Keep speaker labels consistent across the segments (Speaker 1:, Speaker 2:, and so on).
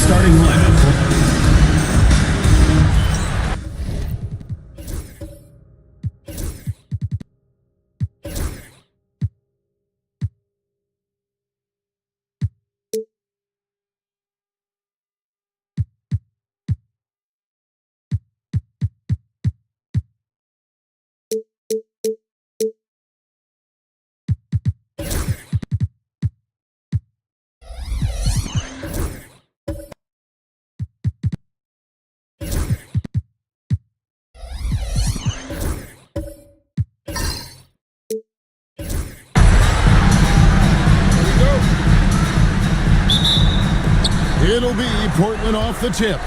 Speaker 1: Starting lineup.
Speaker 2: It'll be Portland off the tip.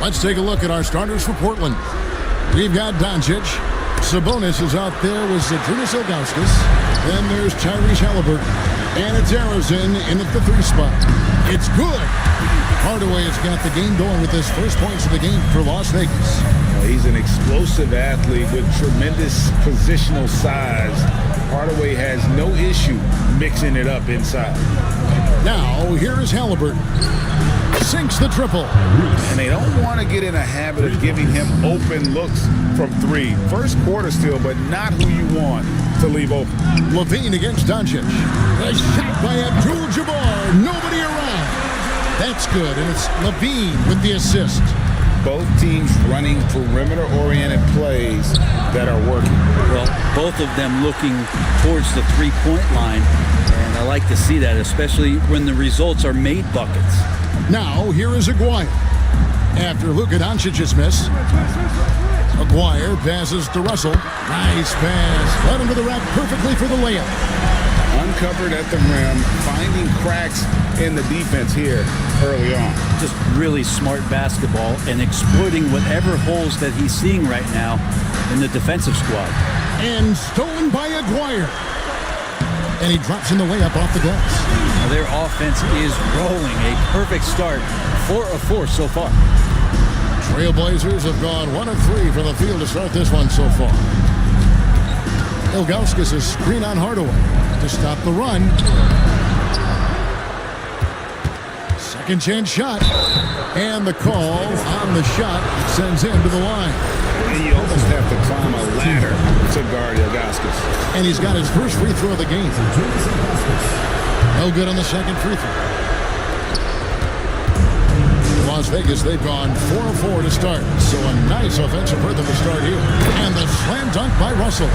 Speaker 2: Let's take a look at our starters for Portland. We've got Doncic. Sabonis is out there with Zydrunas Ilgauskas. Then there's Tyrese Haliburton. And it's Arizin in at the 3 spot. It's good. Hardaway has got the game going with his first points of the game for Las Vegas.
Speaker 3: He's an explosive athlete with tremendous positional size. Hardaway has no issue mixing it up inside.
Speaker 2: Now, here is Halliburton. Sinks the triple.
Speaker 3: And they don't want to get in a habit of giving him open looks from three. First quarter still, but not who you want to leave open.
Speaker 2: Levine against Doncic. A shot by Abdul-Jabbar. Nobody around. That's good, and it's Levine with the assist.
Speaker 3: Both teams running perimeter-oriented plays that are working.
Speaker 4: Well, both of them looking towards the three-point line, and I like to see that, especially when the results are made buckets.
Speaker 2: Now, here is Aguirre. After Luka Doncic's miss, Aguirre passes to Russell. Nice pass. Led him to the rack perfectly for the layup.
Speaker 3: Uncovered at the rim, finding cracks in the defense here early on.
Speaker 4: Just really smart basketball and exploiting whatever holes that he's seeing right now in the defensive squad.
Speaker 2: And stolen by Aguirre. And he drops in the layup off the glass.
Speaker 4: Now their offense is rolling. A perfect start. 4 of 4 so far.
Speaker 2: Trailblazers have gone 1 of 3 from the field to start this one so far. Ilgauskas is screen on Hardaway to stop the run. Second chance shot. And the call on the shot sends him to the line.
Speaker 3: And you almost have to climb a ladder to guard Ilgauskas.
Speaker 2: And he's got his first free throw of the game. No good on the second free throw. Las Vegas, they've gone 4 of 4 to start. So a nice offensive rhythm to start here. And the slam dunk by Russell.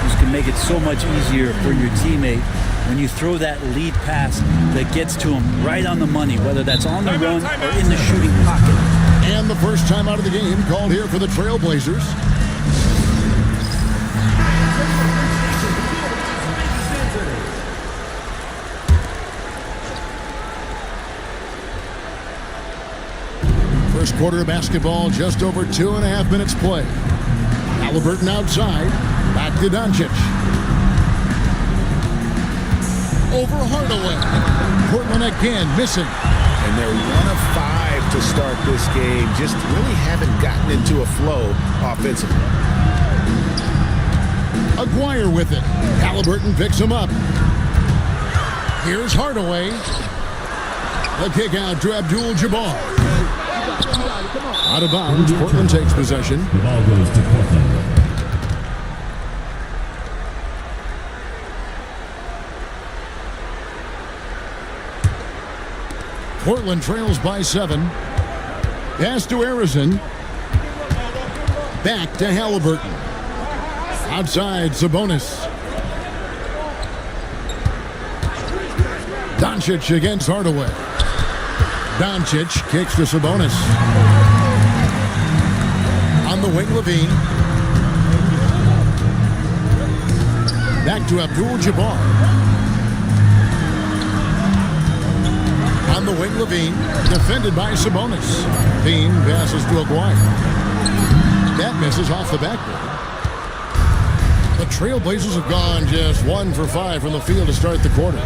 Speaker 4: This can make it so much easier for your teammate when you throw that lead pass that gets to him right on the money, whether that's on the run or in the shooting pocket.
Speaker 2: And the first time out of the game called here for the Trailblazers. First quarter of basketball, just over 2.5 minutes play. Halliburton outside, back to Doncic. Over Hardaway. Portland again missing.
Speaker 3: And they're 1 of 5 to start this game. Just really haven't gotten into a flow offensively.
Speaker 2: Aguirre with it. Halliburton picks him up. Here's Hardaway. The kick out to Abdul-Jabbar. Out of bounds. Portland takes possession.
Speaker 1: The ball goes to Portland.
Speaker 2: Portland trails by 7. Pass to Arizon. Back to Halliburton. Outside, Sabonis. Doncic against Hardaway. Doncic kicks to Sabonis. On the wing, Levine. Back to Abdul-Jabbar. On the wing, Levine, defended by Sabonis. Levine passes to Aguirre. That misses off the backboard. The Trailblazers have gone just 1 for 5 from the field to start the quarter.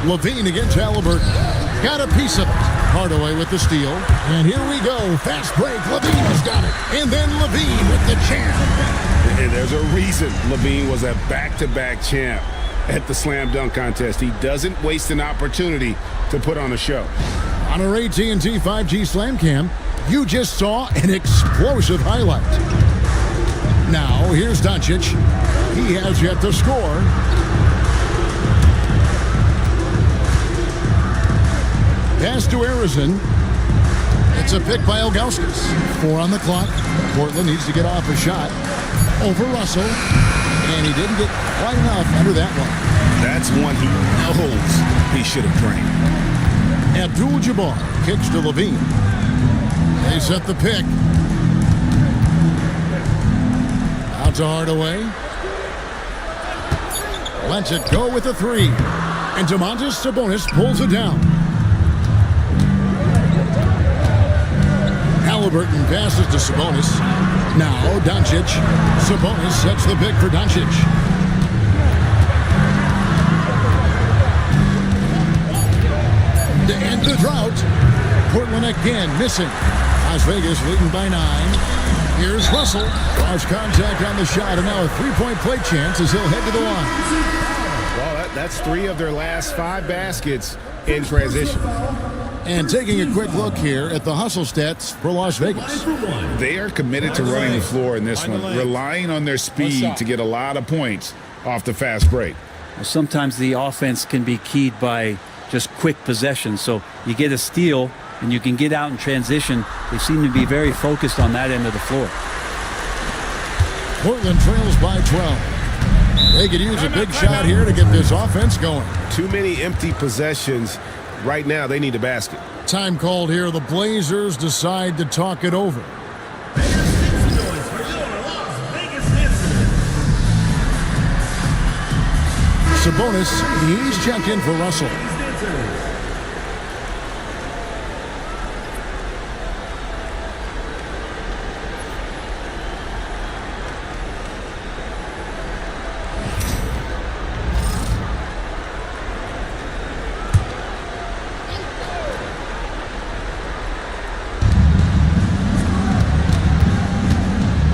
Speaker 2: Levine against Halliburton. Got a piece of it. Hardaway with the steal. And here we go. Fast break. Levine has got it. And then Levine with the champ.
Speaker 3: And there's a reason Levine was a back-to-back champ at the slam dunk contest. He doesn't waste an opportunity to put on a show.
Speaker 2: On our AT&T 5G Slam Cam, you just saw an explosive highlight. Now, here's Doncic. He has yet to score. Pass to Arizon. It's a pick by Ilgauskas. 4 on the clock. Portland needs to get off a shot. Over Russell. And he didn't get quite enough under that one.
Speaker 3: That's one he knows he should have drained.
Speaker 2: Abdul-Jabbar kicks to Levine. They set the pick. Out to Hardaway. Lets it go with a 3. And Domantas Sabonis pulls it down. Halliburton passes to Sabonis. Now Doncic. Sabonis sets the pick for Doncic. The drought. Portland again missing. Las Vegas leading by 9. Here's Russell. Draws contact on the shot, and now a three-point play chance as he'll head to the line.
Speaker 3: Well, that's 3 of their last 5 baskets in transition.
Speaker 2: And taking a quick look here at the hustle stats for Las Vegas.
Speaker 3: They are committed to running the floor in this one, relying on their speed to get a lot of points off the fast break.
Speaker 4: Well, sometimes the offense can be keyed by just quick possession. So you get a steal and you can get out in transition. They seem to be very focused on that end of the floor.
Speaker 2: Portland trails by 12. They could use a big shot here to get this offense going.
Speaker 3: Too many empty possessions. Right now, they need a basket.
Speaker 2: Time called here. The Blazers decide to talk it over. Sabonis, he's checked in for Russell.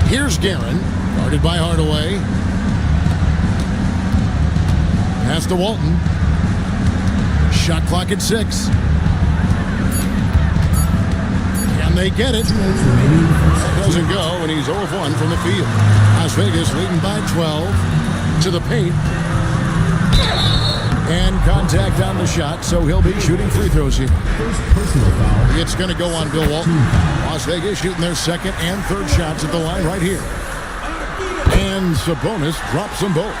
Speaker 2: Here's Guerin, guarded by Hardaway. Pass to Walton. Shot clock at 6. Can they get it? Doesn't go, and he's 0 of 1 from the field. Las Vegas leading by 12 to the paint. And contact on the shot, so he'll be shooting free throws here. It's going to go on Bill Walton. Las Vegas shooting their second and third shots at the line right here. And Sabonis drops them both.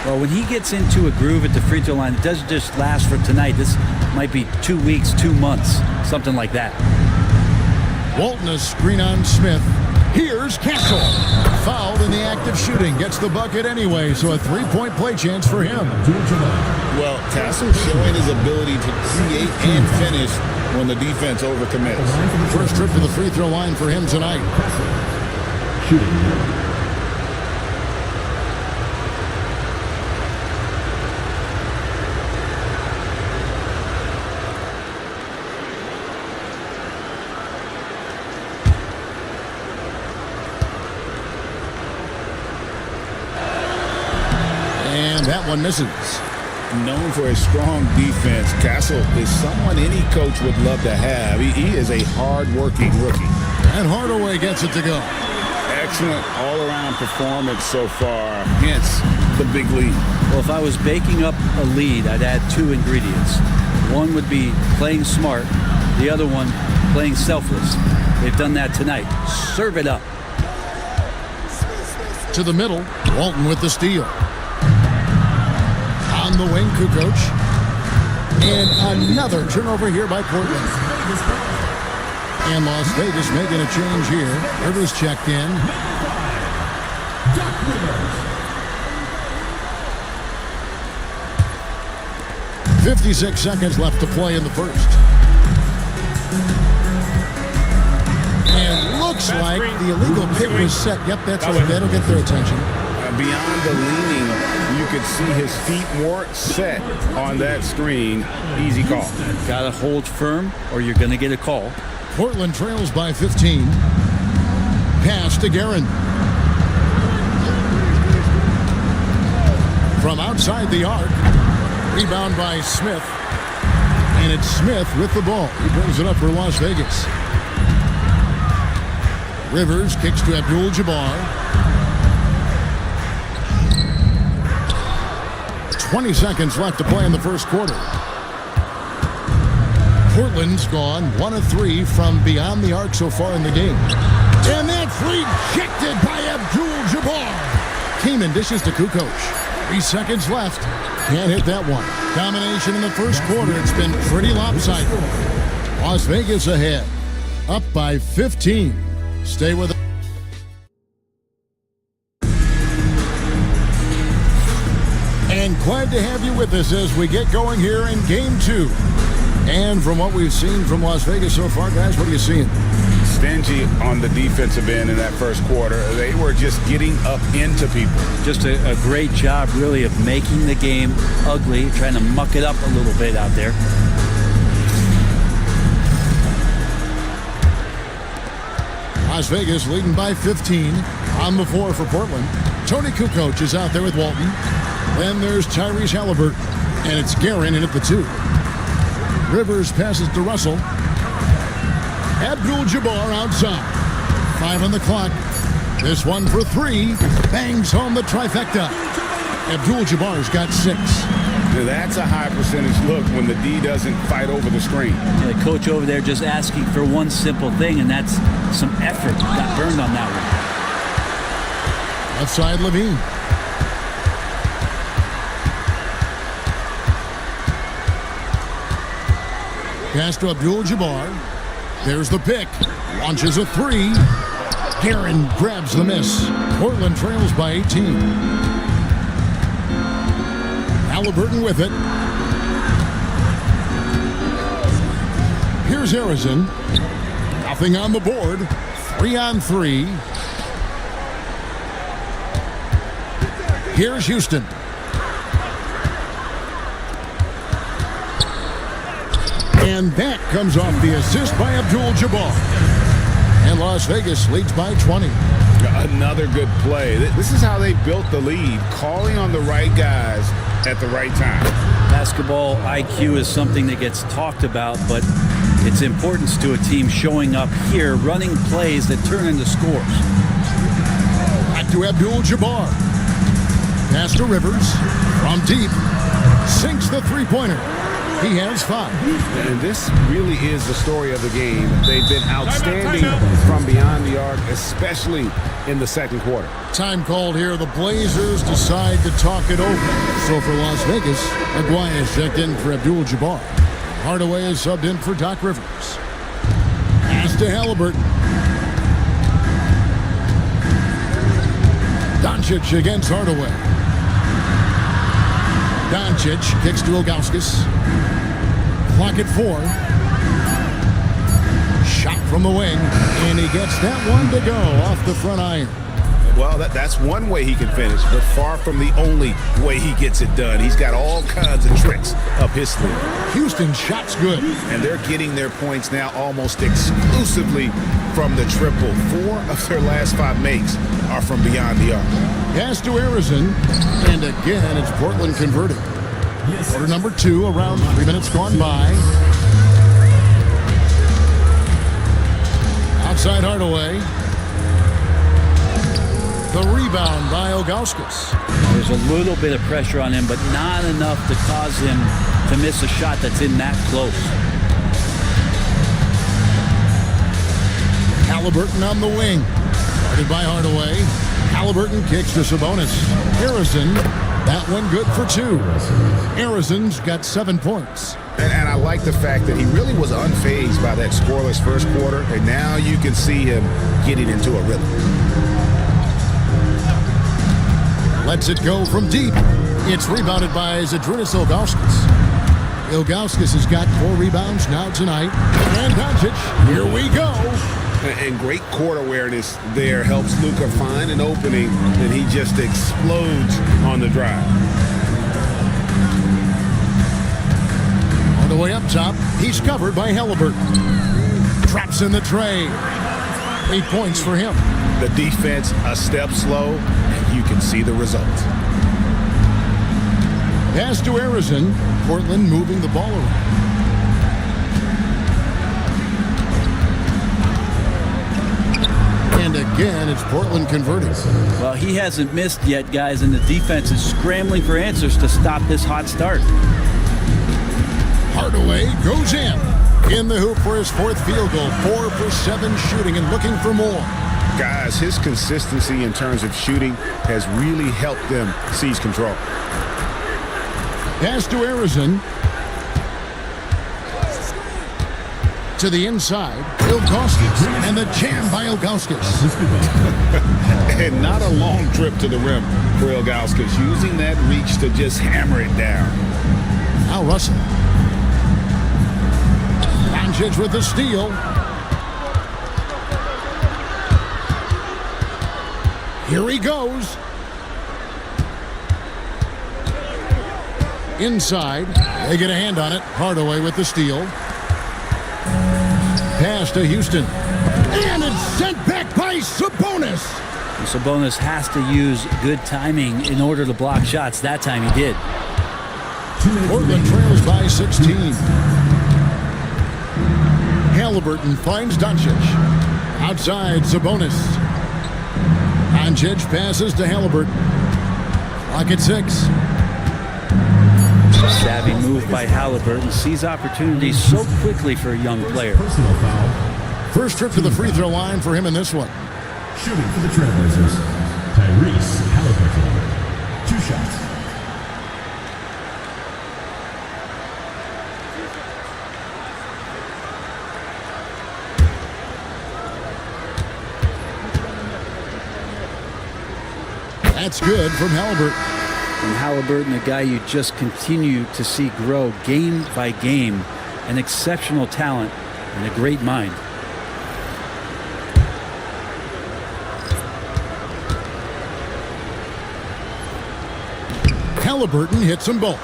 Speaker 4: Well, when he gets into a groove at the free throw line, it doesn't just last for tonight. This might be 2 weeks, 2 months, something like that.
Speaker 2: Walton a screen on Smith. Here's Castle. Fouled in the act of shooting. Gets the bucket anyway, so a three-point play chance for him.
Speaker 3: Well, Castle showing his ability to create and finish when the defense overcommits.
Speaker 2: First trip to the free throw line for him tonight.
Speaker 1: Shooting.
Speaker 2: And that one misses.
Speaker 3: Known for his strong defense, Castle is someone any coach would love to have. He is a hard-working rookie.
Speaker 2: And Hardaway gets it to go.
Speaker 3: Excellent all-around performance so far, hence the big lead.
Speaker 4: Well, if I was baking up a lead, I'd add 2 ingredients. One would be playing smart, the other one playing selfless. They've done that tonight. Serve it up.
Speaker 2: To the middle, Walton with the steal. On the wing, Kukoc. And another turnover here by Portland. And Las Vegas making a change here. Rivers checked in. 56 seconds left to play in the first. And looks like the illegal pick was set. Yep, that's right. That'll get their attention.
Speaker 3: Beyond the leaning, you could see his feet more set on that screen. Easy call.
Speaker 4: Got to hold firm or you're going to get a call.
Speaker 2: Portland trails by 15. Pass to Guerin. From outside the arc. Rebound by Smith. And it's Smith with the ball. He brings it up for Las Vegas. Rivers kicks to Abdul-Jabbar. 20 seconds left to play in the first quarter. Portland's gone 1 of 3 from beyond the arc so far in the game. And that's rejected by Abdul-Jabbar. Kaman dishes to Kukoc. 3 seconds left. Can't hit that one. Domination in the first quarter. It's been pretty lopsided. Las Vegas ahead. Up by 15. Stay with us. And glad to have you with us as we get going here in Game 2. And from what we've seen from Las Vegas so far, guys, what are you seeing?
Speaker 3: Stingy on the defensive end in that first quarter. They were just getting up into people.
Speaker 4: Just a great job, really, of making the game ugly, trying to muck it up a little bit out there.
Speaker 2: Las Vegas leading by 15 on the floor for Portland. Tony Kukoc is out there with Walton. Then there's Tyrese Halliburton, and it's Guerin in at the 2. Rivers passes to Russell. Abdul-Jabbar outside. 5 on the clock. This one for 3. Bangs home the trifecta. Abdul-Jabbar's got 6.
Speaker 3: Now that's a high percentage look when the D doesn't fight over the screen.
Speaker 4: Yeah, the coach over there just asking for one simple thing, and that's some effort. Got burned on that one.
Speaker 2: Outside Levine. Pass to Abdul-Jabbar. There's the pick. Launches a 3. Guerin grabs the miss. Portland trails by 18. Halliburton with it. Here's Harrison. Nothing on the board. 3 on 3. Here's Houston. And that comes off the assist by Abdul-Jabbar. And Las Vegas leads by 20.
Speaker 3: Another good play. This is how they built the lead, calling on the right guys at the right time.
Speaker 4: Basketball IQ is something that gets talked about, but its importance to a team showing up here, running plays that turn into scores.
Speaker 2: Back to Abdul-Jabbar. Pass to Rivers. From deep. Sinks the three-pointer. He has 5.
Speaker 3: And this really is the story of the game. They've been outstanding from beyond the arc, especially in the second quarter.
Speaker 2: Time called here. The Blazers decide to talk it over. So for Las Vegas, Aguirre is checked in for Abdul-Jabbar. Hardaway is subbed in for Doc Rivers. Pass to Halliburton. Doncic against Hardaway. Doncic kicks to Ilgauskas. Clock at 4. Shot from the wing, and he gets that one to go off the front iron.
Speaker 3: Well, that's one way he can finish, but far from the only way he gets it done. He's got all kinds of tricks up his sleeve.
Speaker 2: Houston's shot's good.
Speaker 3: And they're getting their points now almost exclusively from the triple. 4 of their last 5 makes are from beyond the arc.
Speaker 2: Pass to Harrison, and again it's Portland converted. Quarter number 2, around 3 minutes gone by. Outside Hardaway. The rebound by Ilgauskas.
Speaker 4: There's a little bit of pressure on him, but not enough to cause him to miss a shot that's in that close.
Speaker 2: Halliburton on the wing. Guarded by Hardaway. Halliburton kicks to Sabonis. Harrison, that one good for 2. Harrison's got 7 points.
Speaker 3: And I like the fact that he really was unfazed by that scoreless first quarter, and now you can see him getting into a rhythm.
Speaker 2: Lets it go from deep. It's rebounded by Zydrunas Ilgauskas. Ilgauskas has got 4 rebounds now tonight. And Doncic, here we go.
Speaker 3: And great court awareness there helps Luka find an opening, and he just explodes on the drive.
Speaker 2: On the way up top, he's covered by Halliburton. Traps in the tray. 8 points for him.
Speaker 3: The defense a step slow, and you can see the result.
Speaker 2: Pass to Harrison. Portland moving the ball around. And again, it's Portland converting.
Speaker 4: Well, he hasn't missed yet, guys, and the defense is scrambling for answers to stop this hot start.
Speaker 2: Hardaway goes in the hoop for his 4th field goal. 4 for 7 shooting and looking for more.
Speaker 3: Guys, his consistency in terms of shooting has really helped them seize control.
Speaker 2: Pass to Harrison. To the inside, Ilgauskas, and the jam by Ilgauskas.
Speaker 3: And not a long trip to the rim for Ilgauskas, using that reach to just hammer it down.
Speaker 2: Now Russell. Doncic with the steal. Here he goes. Inside. They get a hand on it. Hardaway with the steal. Pass to Houston. And it's sent back by Sabonis.
Speaker 4: And Sabonis has to use good timing in order to block shots. That time he did.
Speaker 2: Portland trails by 16. Halliburton finds Doncic. Outside, Sabonis. Doncic passes to Halliburton. Clock at 6.
Speaker 4: Savvy move by Halliburton. Sees opportunities so quickly for a young player.
Speaker 1: Personal foul.
Speaker 2: First trip to the free throw line for him in this one.
Speaker 1: Shooting for the Trailblazers, Tyrese Halliburton. 2 shots.
Speaker 2: That's good from Halliburton.
Speaker 4: And Halliburton, a guy you just continue to see grow game by game. An exceptional talent and a great mind.
Speaker 2: Halliburton hits them both.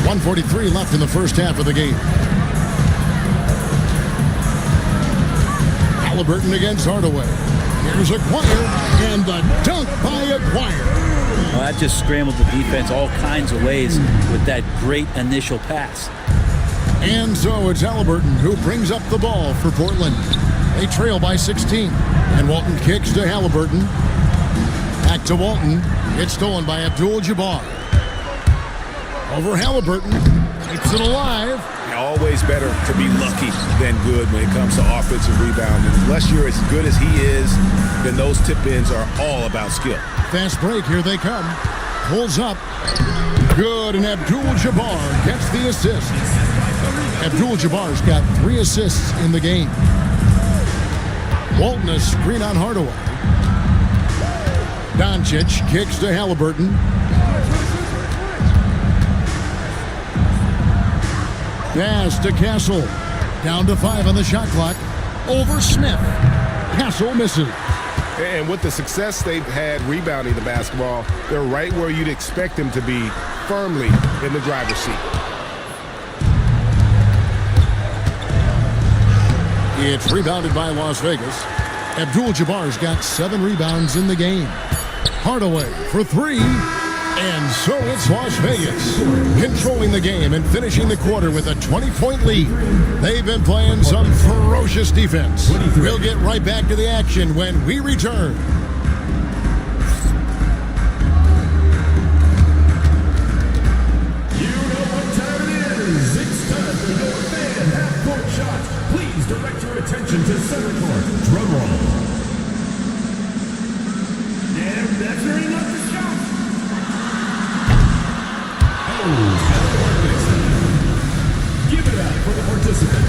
Speaker 2: 1:43 left in the first half of the game. Halliburton against Hardaway. Here's Aguirre, and the dunk by Aguirre.
Speaker 4: Well, that just scrambled the defense all kinds of ways with that great initial pass.
Speaker 2: And so it's Halliburton who brings up the ball for Portland. They trail by 16. And Walton kicks to Halliburton. Back to Walton. It's stolen by Abdul-Jabbar. Over Halliburton. Keeps it alive.
Speaker 3: Always better to be lucky than good when it comes to offensive rebounding. Unless you're as good as he is, then those tip-ins are all about skill.
Speaker 2: Fast break. Here they come. Pulls up. Good. And Abdul-Jabbar gets the assist. Abdul-Jabbar's got 3 assists in the game. Walton a screen on Hardaway. Doncic kicks to Halliburton. Pass to Castle. Down to 5 on the shot clock. Over Smith. Castle misses.
Speaker 3: And with the success they've had rebounding the basketball, they're right where you'd expect them to be, firmly in the driver's seat.
Speaker 2: It's rebounded by Las Vegas. Abdul-Jabbar's got 7 rebounds in the game. Hardaway for 3. And so it's Las Vegas controlling the game and finishing the quarter with a 20-point lead. They've been playing some ferocious defense. We'll get right back to the action when we return.
Speaker 1: You know what time it is. It's time for your fan half-court shot. Please direct your attention to center court. Drum roll. And measuring up the shot. Give it up for the participant.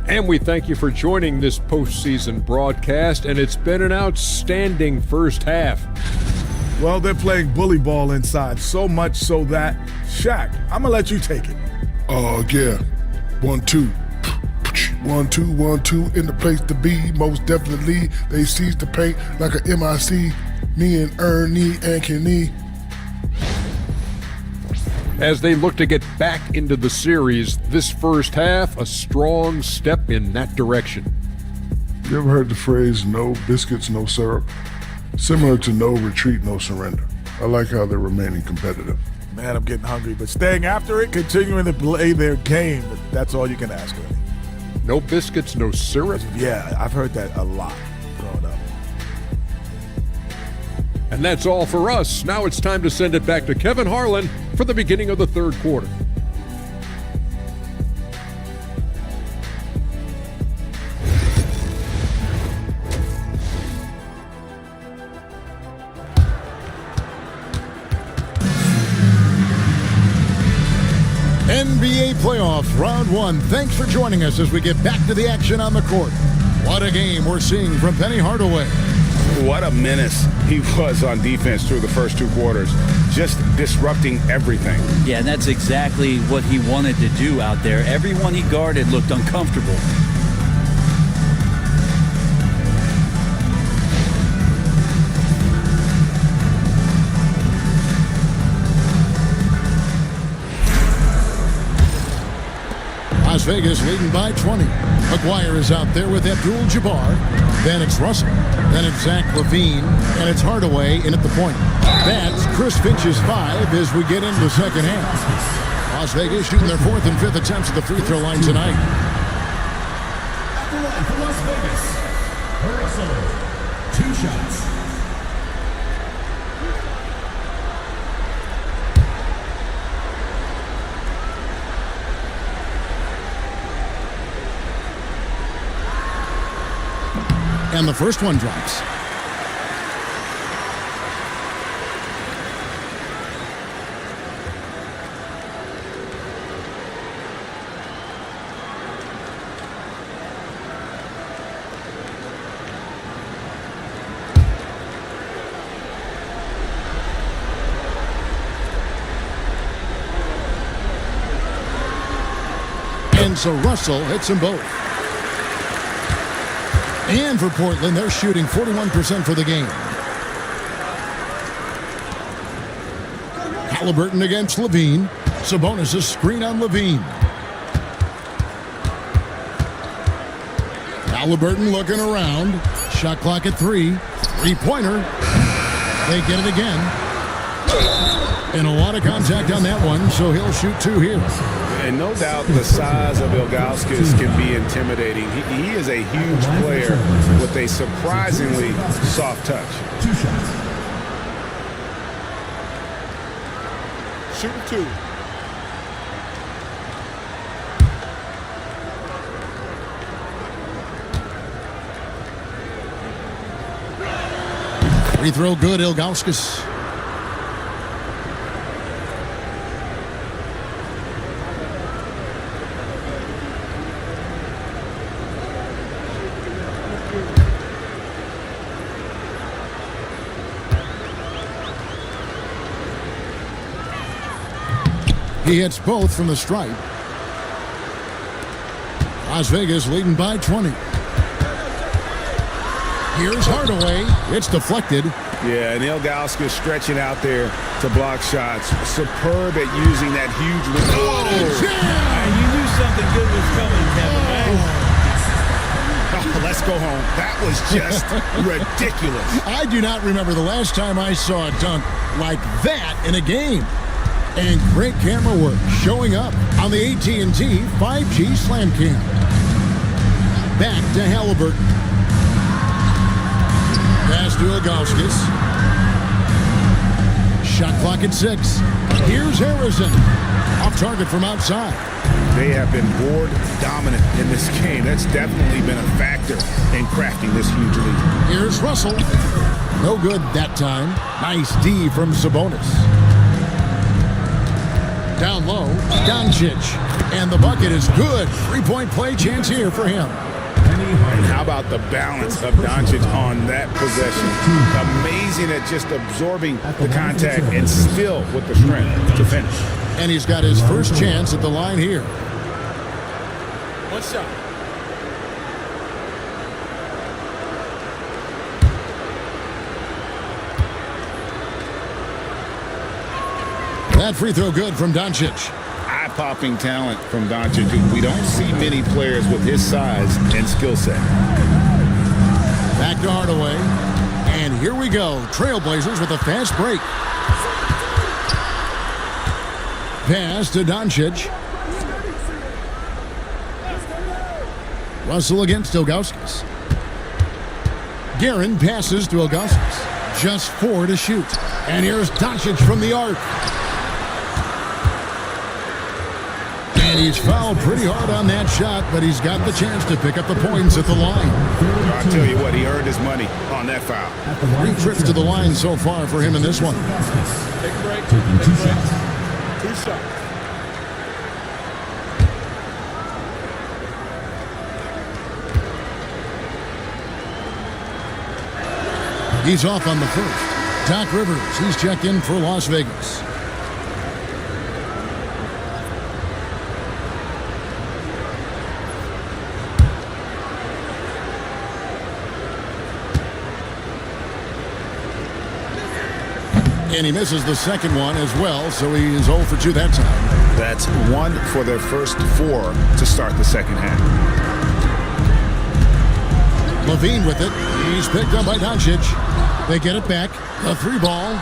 Speaker 5: And we thank you for joining this postseason broadcast, and it's been an outstanding first half.
Speaker 6: Well, they're playing bully ball inside, so much so that, Shaq, I'm going to let you take it.
Speaker 7: Oh, yeah. 1-2. 1-2, 1-2 in the place to be. Most definitely, they seize the paint like a MIC. Me and Ernie and Kenny.
Speaker 5: As they look to get back into the series, this first half, a strong step in that direction.
Speaker 7: You ever heard the phrase, no biscuits, no syrup? Similar to no retreat, no surrender. I like how they're remaining competitive.
Speaker 6: Man, I'm getting hungry, but staying after it, continuing to play their game, that's all you can ask of me.
Speaker 5: No biscuits, no syrup.
Speaker 6: Yeah, I've heard that a lot growing up.
Speaker 5: And that's all for us. Now it's time to send it back to Kevin Harlan for the beginning of the third quarter.
Speaker 2: NBA playoffs, round 1. Thanks for joining us as we get back to the action on the court. What a game we're seeing from Penny Hardaway.
Speaker 3: What a menace he was on defense through the first 2 quarters, just disrupting everything.
Speaker 4: Yeah, and that's exactly what he wanted to do out there. Everyone he guarded looked uncomfortable.
Speaker 2: Vegas leading by 20. McGuire is out there with Abdul-Jabbar. Then it's Russell. Then it's Zach LaVine. And it's Hardaway in at the point. That's Chris Finch's 5 as we get into the second half. Las Vegas shooting their 4th and 5th attempts at the free throw line tonight.
Speaker 1: At the line for Las Vegas, Russell, 2 shots.
Speaker 2: And the first one drops. And so Russell hits them both. And for Portland, they're shooting 41% for the game. Halliburton against LaVine. Sabonis a screen on LaVine. Halliburton looking around. Shot clock at 3. 3-pointer. They get it again. And a lot of contact on that one, so he'll shoot 2 here.
Speaker 3: And no doubt the size of Ilgauskas can be intimidating. He is a huge player with a surprisingly soft touch.
Speaker 1: 2 shots.
Speaker 3: Shooting 2.
Speaker 2: Free throw good, Ilgauskas. He hits both from the stripe. Las Vegas leading by 20. Here's Hardaway. It's deflected.
Speaker 3: Yeah, and Ilgauskas stretching out there to block shots. Superb at using that huge window.
Speaker 4: You knew something good was coming, Kevin, right?
Speaker 3: Let's go home. That was just ridiculous.
Speaker 2: I do not remember the last time I saw a dunk like that in a game. And great camera work showing up on the AT&T 5G Slam Cam. Back to Halliburton. Pass to Ilgauskas. Shot clock at 6. Here's Harrison. Off target from outside.
Speaker 3: They have been board dominant in this game. That's definitely been a factor in crafting this huge lead.
Speaker 2: Here's Russell. No good that time. Nice D from Sabonis. Down low, Doncic. And the bucket is good. 3-point play chance here for him.
Speaker 3: And how about the balance of Doncic on that possession? Amazing at just absorbing the contact and still with the strength to finish.
Speaker 2: And he's got his first chance at the line here.
Speaker 3: One shot.
Speaker 2: That free throw good from Doncic.
Speaker 3: Eye-popping talent from Doncic. We don't see many players with his size and skill set.
Speaker 2: Back to Hardaway. And here we go. Trailblazers with a fast break. Pass to Doncic. Russell against Ilgauskas. Guerin passes to Ilgauskas. Just 4 to shoot. And here's Doncic from the arc. And he's fouled pretty hard on that shot, but he's got the chance to pick up the points at the line.
Speaker 3: I'll tell you what, he earned his money on that foul.
Speaker 2: 3 trips to the line so far for him in this one.
Speaker 3: Take a break.
Speaker 1: Taking 2 shots.
Speaker 3: 2 shots.
Speaker 2: He's off on the first. Doc Rivers, he's checked in for Las Vegas. And he misses the second one as well, so he is 0 for 2 that time.
Speaker 3: That's 1 for their first 4 to start the second half.
Speaker 2: Levine with it. He's picked up by Doncic. They get it back. A 3-ball.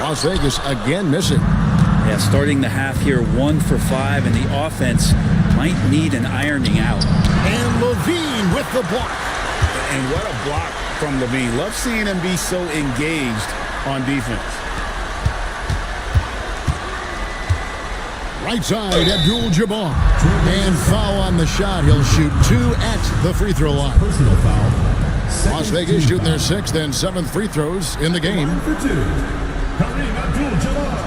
Speaker 2: Las Vegas again missing.
Speaker 4: Yeah, starting the half here 1 for 5, and the offense might need an ironing out.
Speaker 2: And Levine with the block.
Speaker 3: And what a block from Levine. Love seeing him be so engaged on defense.
Speaker 2: Right side, Abdul-Jabbar. And foul on the shot. He'll shoot 2 at the free throw line.
Speaker 1: Personal foul.
Speaker 2: Las Vegas shooting their 6th and 7th free throws in the game.
Speaker 1: Line for 2. Kareem Abdul-Jabbar.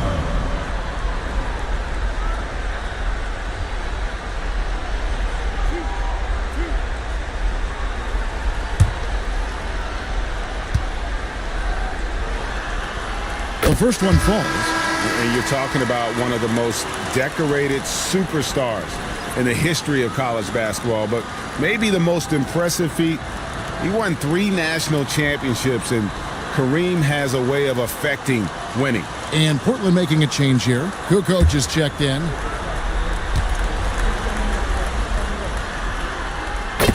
Speaker 2: The first one falls.
Speaker 3: And you're talking about one of the most decorated superstars in the history of college basketball, but maybe the most impressive feat. He won 3 national championships, and Kareem has a way of affecting winning.
Speaker 2: And Portland making a change here. Kukoc is checked in.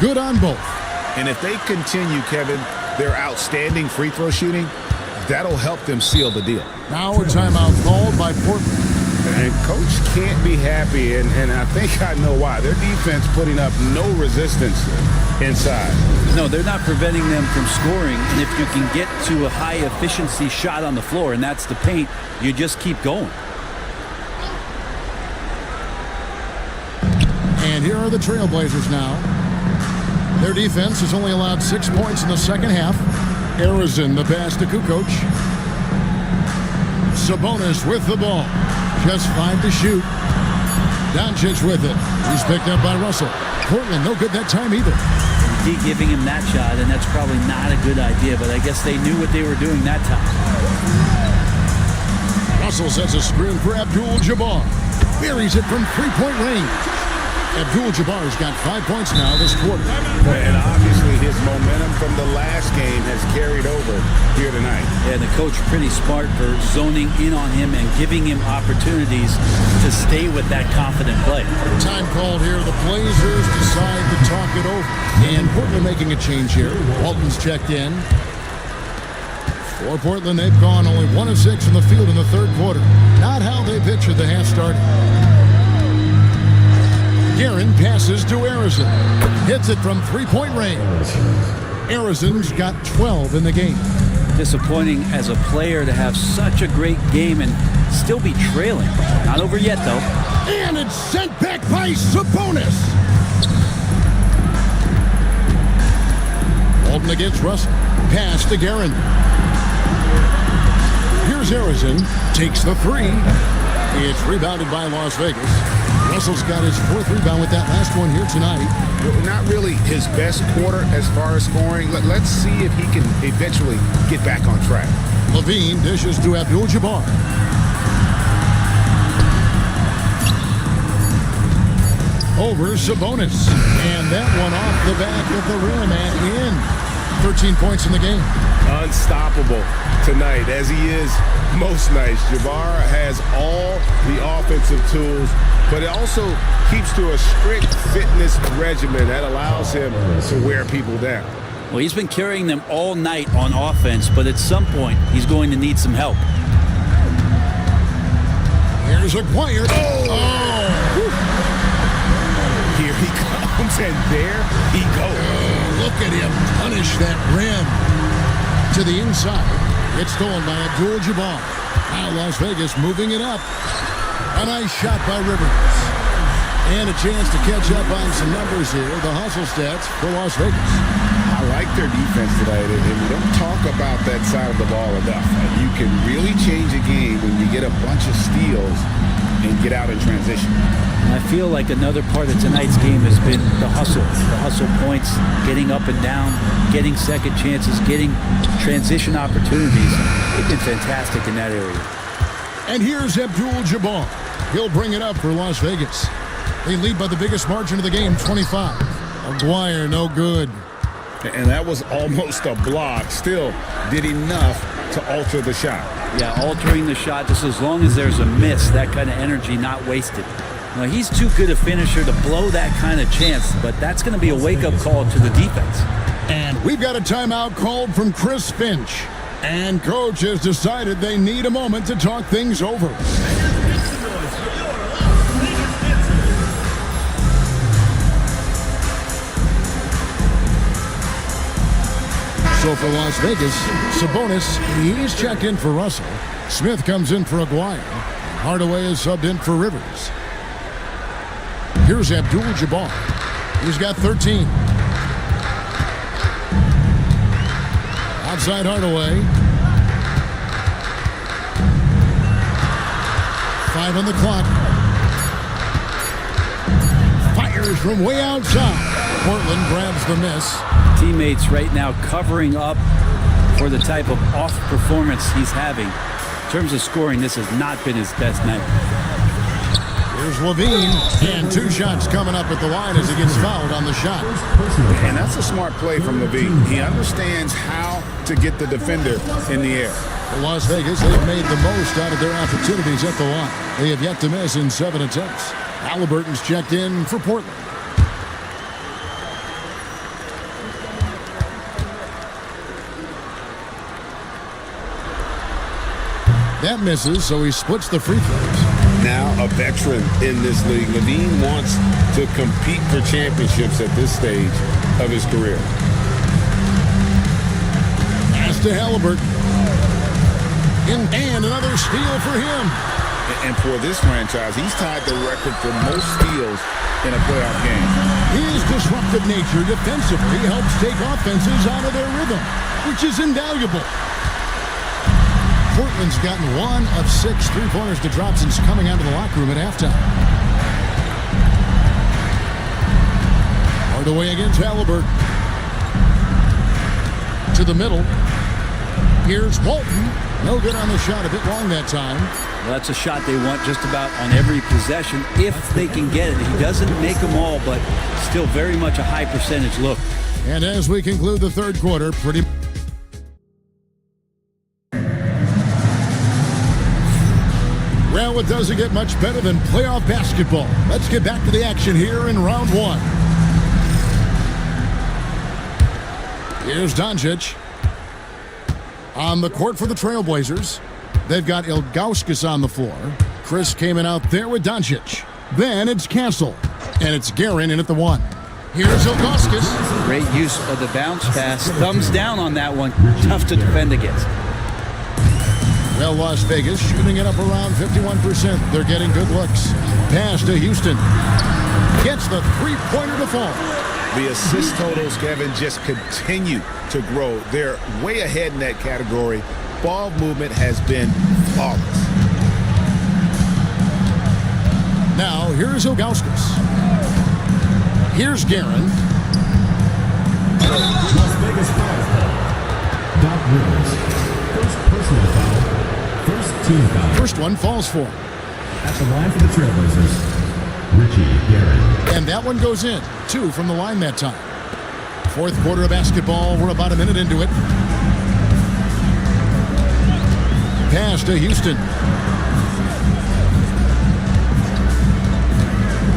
Speaker 2: Good on both.
Speaker 3: And if they continue, Kevin, their outstanding free throw shooting, that'll help them seal the deal.
Speaker 2: Now a timeout called by Portland.
Speaker 3: And Coach can't be happy, and I think I know why. Their defense putting up no resistance inside.
Speaker 4: No, they're not preventing them from scoring, and if you can get to a high-efficiency shot on the floor, and that's the paint, you just keep going.
Speaker 2: And here are the Trailblazers now. Their defense has only allowed 6 points in the second half. Arizon, the pass to Kukoc. Sabonis with the ball. Just 5 to shoot. Doncic with it. He's picked up by Russell. Portland, no good that time either.
Speaker 4: Keep giving him that shot, and that's probably not a good idea, but I guess they knew what they were doing that time.
Speaker 2: Russell sets a screen for Abdul-Jabbar. Buries it from 3-point range. Abdul-Jabbar's got 5 points now this quarter.
Speaker 3: And obviously his momentum from the last game has carried over here tonight.
Speaker 4: Yeah, the coach pretty smart for zoning in on him and giving him opportunities to stay with that confident play.
Speaker 2: Time called here. The Blazers decide to talk it over. And Portland making a change here. Walton's checked in. For Portland, they've gone only 1 of 6 in the field in the third quarter. Not how they pictured the half started. Guerin passes to Arizon. Hits it from 3-point range. Arizon's got 12 in the game.
Speaker 4: Disappointing as a player to have such a great game and still be trailing. Not over yet, though.
Speaker 2: And it's sent back by Sabonis. Walton against Russell. Pass to Guerin. Here's Arizon. Takes the 3. It's rebounded by Las Vegas. Russell's got his 4th rebound with that last one here tonight.
Speaker 3: Not really his best quarter as far as scoring. Let's see if he can eventually get back on track.
Speaker 2: Levine dishes to Abdul-Jabbar. Over Sabonis. And that one off the back of the rim and in. 13 points in the game.
Speaker 3: Unstoppable tonight, as he is most nights. Jabbar has all the offensive tools, but it also keeps to a strict fitness regimen that allows him to wear people down.
Speaker 4: Well, he's been carrying them all night on offense, but at some point, he's going to need some help.
Speaker 2: Here's acquired.
Speaker 3: Here he comes, and there he goes.
Speaker 2: Look at him punish that rim. To the inside. It's stolen by Abdul-Jabbar. Now Las Vegas moving it up. A nice shot by Rivers. And a chance to catch up on some numbers here. The hustle stats for Las Vegas.
Speaker 3: I like their defense tonight, and we don't talk about that side of the ball enough. You can really change a game when you get a bunch of steals and get out in transition.
Speaker 4: I feel like another part of tonight's game has been the hustle points, getting up and down, getting second chances, getting transition opportunities. They've been fantastic in that area.
Speaker 2: And here's Abdul-Jabbar. He'll bring it up for Las Vegas. They lead by the biggest margin of the game, 25. Aguirre, no good.
Speaker 3: And that was almost a block. Still did enough to alter the shot.
Speaker 4: Yeah, altering the shot just as long as there's a miss, that kind of energy not wasted. Now, he's too good a finisher to blow that kind of chance, but that's going to be a wake-up call to the defense.
Speaker 2: And we've got a timeout called from Chris Finch. And coach has decided they need a moment to talk things over. So for Las Vegas, Sabonis, he's checked in for Russell. Smith comes in for Aguirre. Hardaway is subbed in for Rivers. Here's Abdul-Jabbar. He's got 13. Outside Hardaway. 5 on the clock. Fires from way outside. Portland grabs the miss.
Speaker 4: Teammates right now covering up for the type of off performance he's having. In terms of scoring, this has not been his best night.
Speaker 2: Here's Levine, and 2 shots coming up at the line as he gets fouled on the shot.
Speaker 3: And that's a smart play from Levine. He understands how to get the defender in the air.
Speaker 2: For Las Vegas, they've made the most out of their opportunities at the line. They have yet to miss in 7 attempts. Halliburton's checked in for Portland. That misses, so he splits the free throws.
Speaker 3: Now a veteran in this league, Levine wants to compete for championships at this stage of his career.
Speaker 2: Pass to Halliburton. And another steal for him.
Speaker 3: And for this franchise, he's tied the record for most steals in a playoff game.
Speaker 2: His disruptive nature defensively helps take offenses out of their rhythm, which is invaluable. Portland's gotten 1 of 6 3-pointers to drop since coming out of the locker room at halftime. Hardaway against Halliburton. To the middle. Here's Walton. No good on the shot. A bit long that time.
Speaker 4: Well, that's a shot they want just about on every possession if they can get it. He doesn't make them all, but still very much a high percentage look.
Speaker 2: And as we conclude the third quarter, well, it doesn't get much better than playoff basketball. Let's get back to the action here in round 1. Here's Doncic. On the court for the Trailblazers. They've got Ilgauskas on the floor. Chris came in out there with Doncic. Then it's Castle. And it's Guerin in at the 1. Here's Ilgauskas.
Speaker 4: Great use of the bounce pass. Thumbs down on that one. Tough to defend against.
Speaker 2: Well, Las Vegas shooting it up around 51%. They're getting good looks. Pass to Houston. Gets the three-pointer to fall.
Speaker 3: The assist totals, Kevin, just continue to grow. They're way ahead in that category. Ball movement has been flawless.
Speaker 2: Now, here's Ilgauskas. Here's Guerin.
Speaker 1: Las Vegas foul. Doc Rivers. First personal foul. First team foul.
Speaker 2: First one falls for him.
Speaker 1: At the line for the Trailblazers, Richie Guerin.
Speaker 2: And that one goes in. 2 from the line that time. Fourth quarter of basketball. We're about a minute into it. Pass to Houston.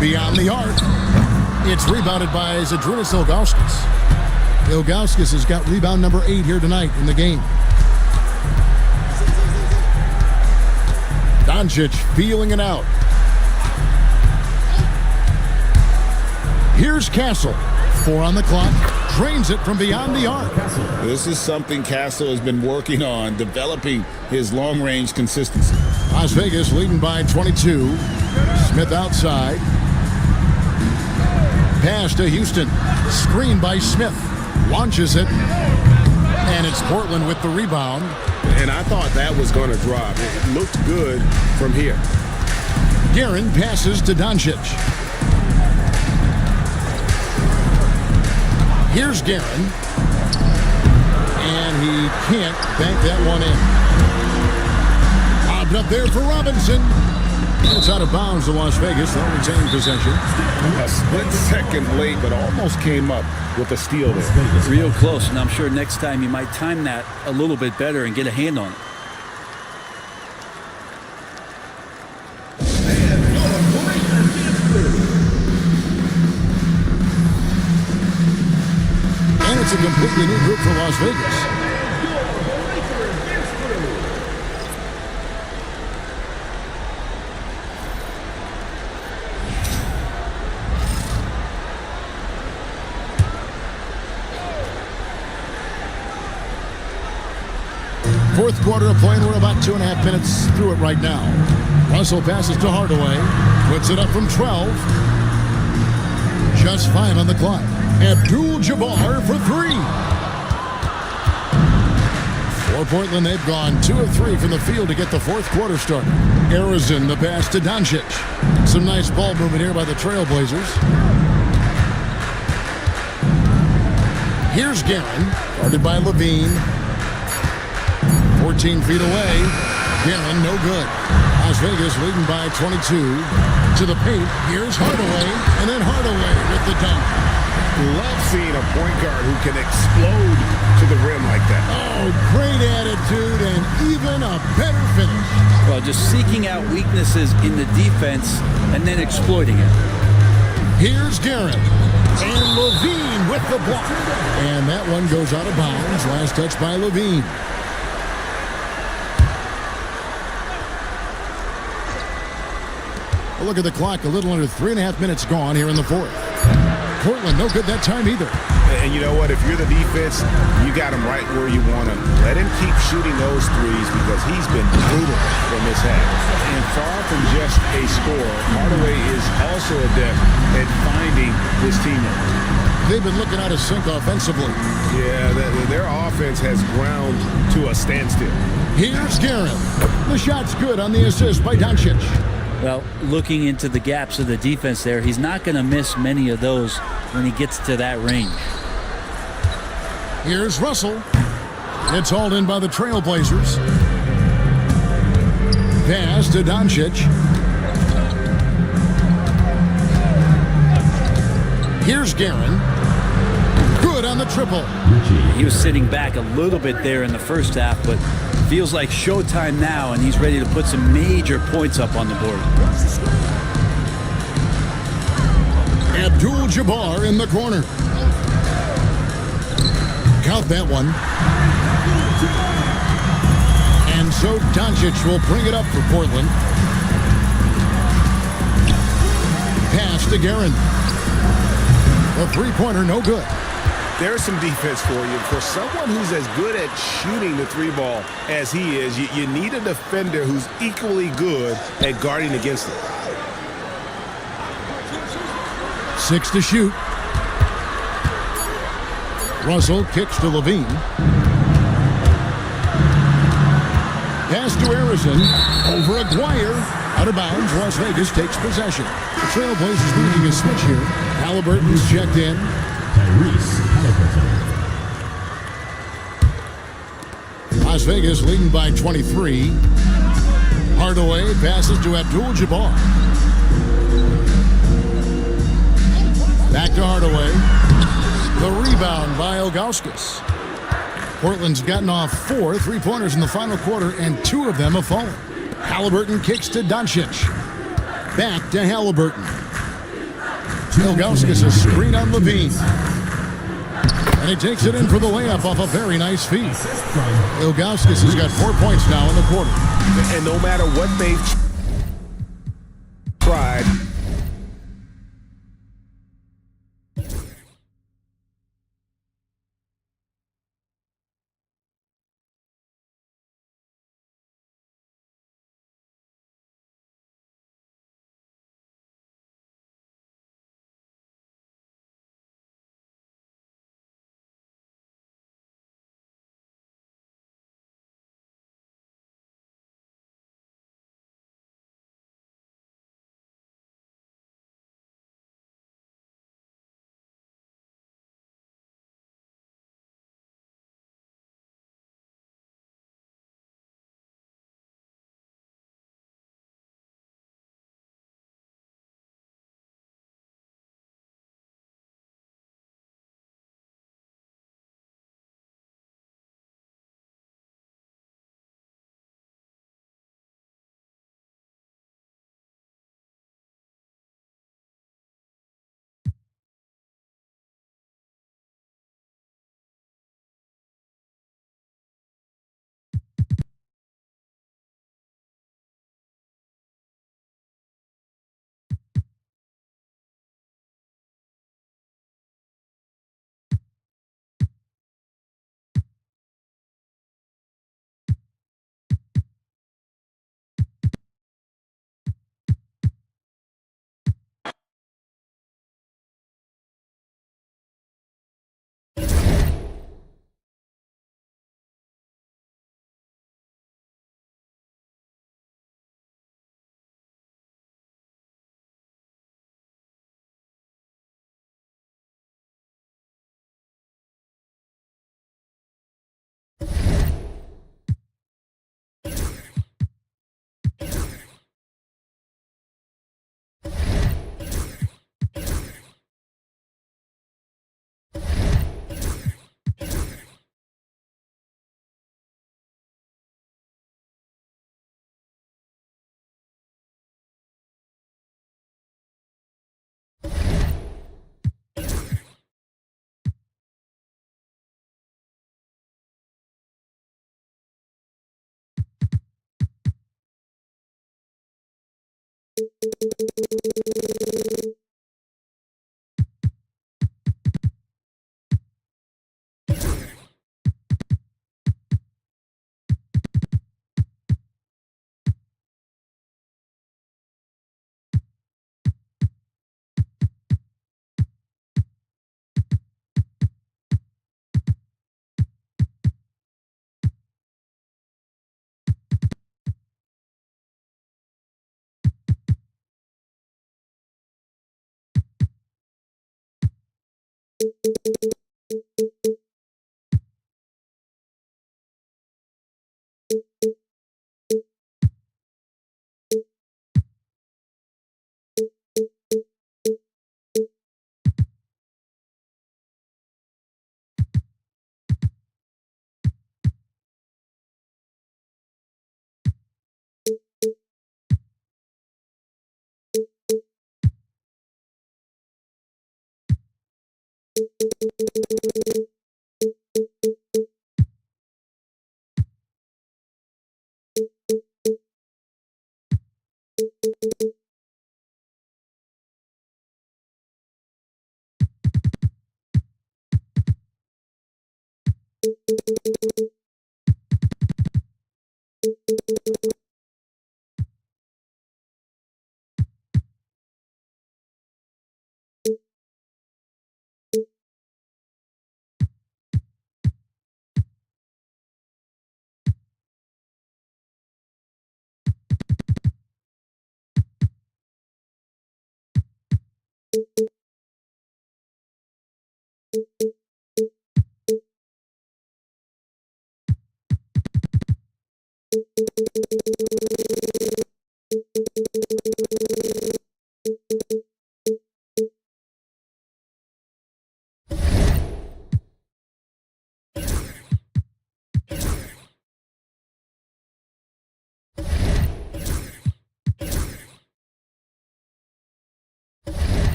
Speaker 2: Beyond the arc. It's rebounded by Zydrunas Ilgauskas. Ilgauskas has got rebound number 8 here tonight in the game. Doncic feeling it out. Here's Castle. 4 on the clock. Drains it from beyond the arc.
Speaker 3: This is something Castle has been working on, developing his long-range consistency.
Speaker 2: Las Vegas leading by 22. Smith outside. Pass to Houston. Screen by Smith. Launches it. And it's Portland with the rebound.
Speaker 3: And I thought that was going to drop. It looked good from here.
Speaker 2: Guerin passes to Doncic. Here's Guerin. And he can't bank that one in. Lobbed up there for Robinson. It's out of bounds to Las Vegas. They'll retain possession.
Speaker 3: A split second late, but almost came up with a steal there.
Speaker 4: Real close, and I'm sure next time you might time that a little bit better and get a hand on it.
Speaker 2: And it's a completely new group for Las Vegas. Fourth quarter of play, and we're about 2.5 minutes through it right now. Russell passes to Hardaway, puts it up from 12. Just 5 on the clock. Abdul-Jabbar for 3. For Portland, they've gone 2 of 3 from the field to get the fourth quarter started. Arizon, the pass to Doncic. Some nice ball movement here by the Trailblazers. Here's Guerin, guarded by Levine. 14 feet away. Guerin, no good. Las Vegas leading by 22. To the paint. Here's Hardaway. And then Hardaway with the dunk.
Speaker 3: Love seeing a point guard who can explode to the rim like that.
Speaker 2: Oh, great attitude and even a better finish.
Speaker 4: Well, just seeking out weaknesses in the defense and then exploiting it.
Speaker 2: Here's Guerin. And Levine with the block. And that one goes out of bounds. Last touch by Levine. A look at the clock. A little under 3.5 minutes gone here in the fourth. Portland, no good that time either.
Speaker 3: And you know what? If you're the defense, you got him right where you want him. Let him keep shooting those threes because he's been brutal in this half. And far from just a scorer, Hardaway is also adept at finding his teammate.
Speaker 2: They've been looking out of sync offensively.
Speaker 3: Yeah, their offense has ground to a standstill.
Speaker 2: Here's Guerin. The shot's good on the assist by Doncic.
Speaker 4: Well, looking into the gaps of the defense there, he's not going to miss many of those when he gets to that range.
Speaker 2: Here's Russell. It's hauled in by the Trailblazers. Pass to Doncic. Here's Guerin. Good on the triple.
Speaker 4: He was sitting back a little bit there in the first half, but feels like showtime now, and he's ready to put some major points up on the board.
Speaker 2: Abdul-Jabbar in the corner. Count that one. And so Doncic will bring it up for Portland. Pass to Guerin. The three-pointer, no good.
Speaker 3: There's some defense for you. For someone who's as good at shooting the three ball as he is, you need a defender who's equally good at guarding against it.
Speaker 2: 6 to shoot. Russell kicks to Levine. Pass to Arizon. Over Aguirre. Out of bounds. Las Vegas takes possession. The Trailblazers leading a switch here. Halliburton's checked in. Las Vegas leading by 23. Hardaway passes to Abdul-Jabbar. Back to Hardaway. The rebound by Ilgauskas. Portland's gotten off 4 3-pointers in the final quarter, and 2 of them have fallen. Halliburton kicks to Doncic. Back to Halliburton. Ilgauskas a screen on Levine. And he takes it in for the layup off a very nice feed. Ilgauskas has got 4 points now in the quarter.
Speaker 3: And no matter what they've tried,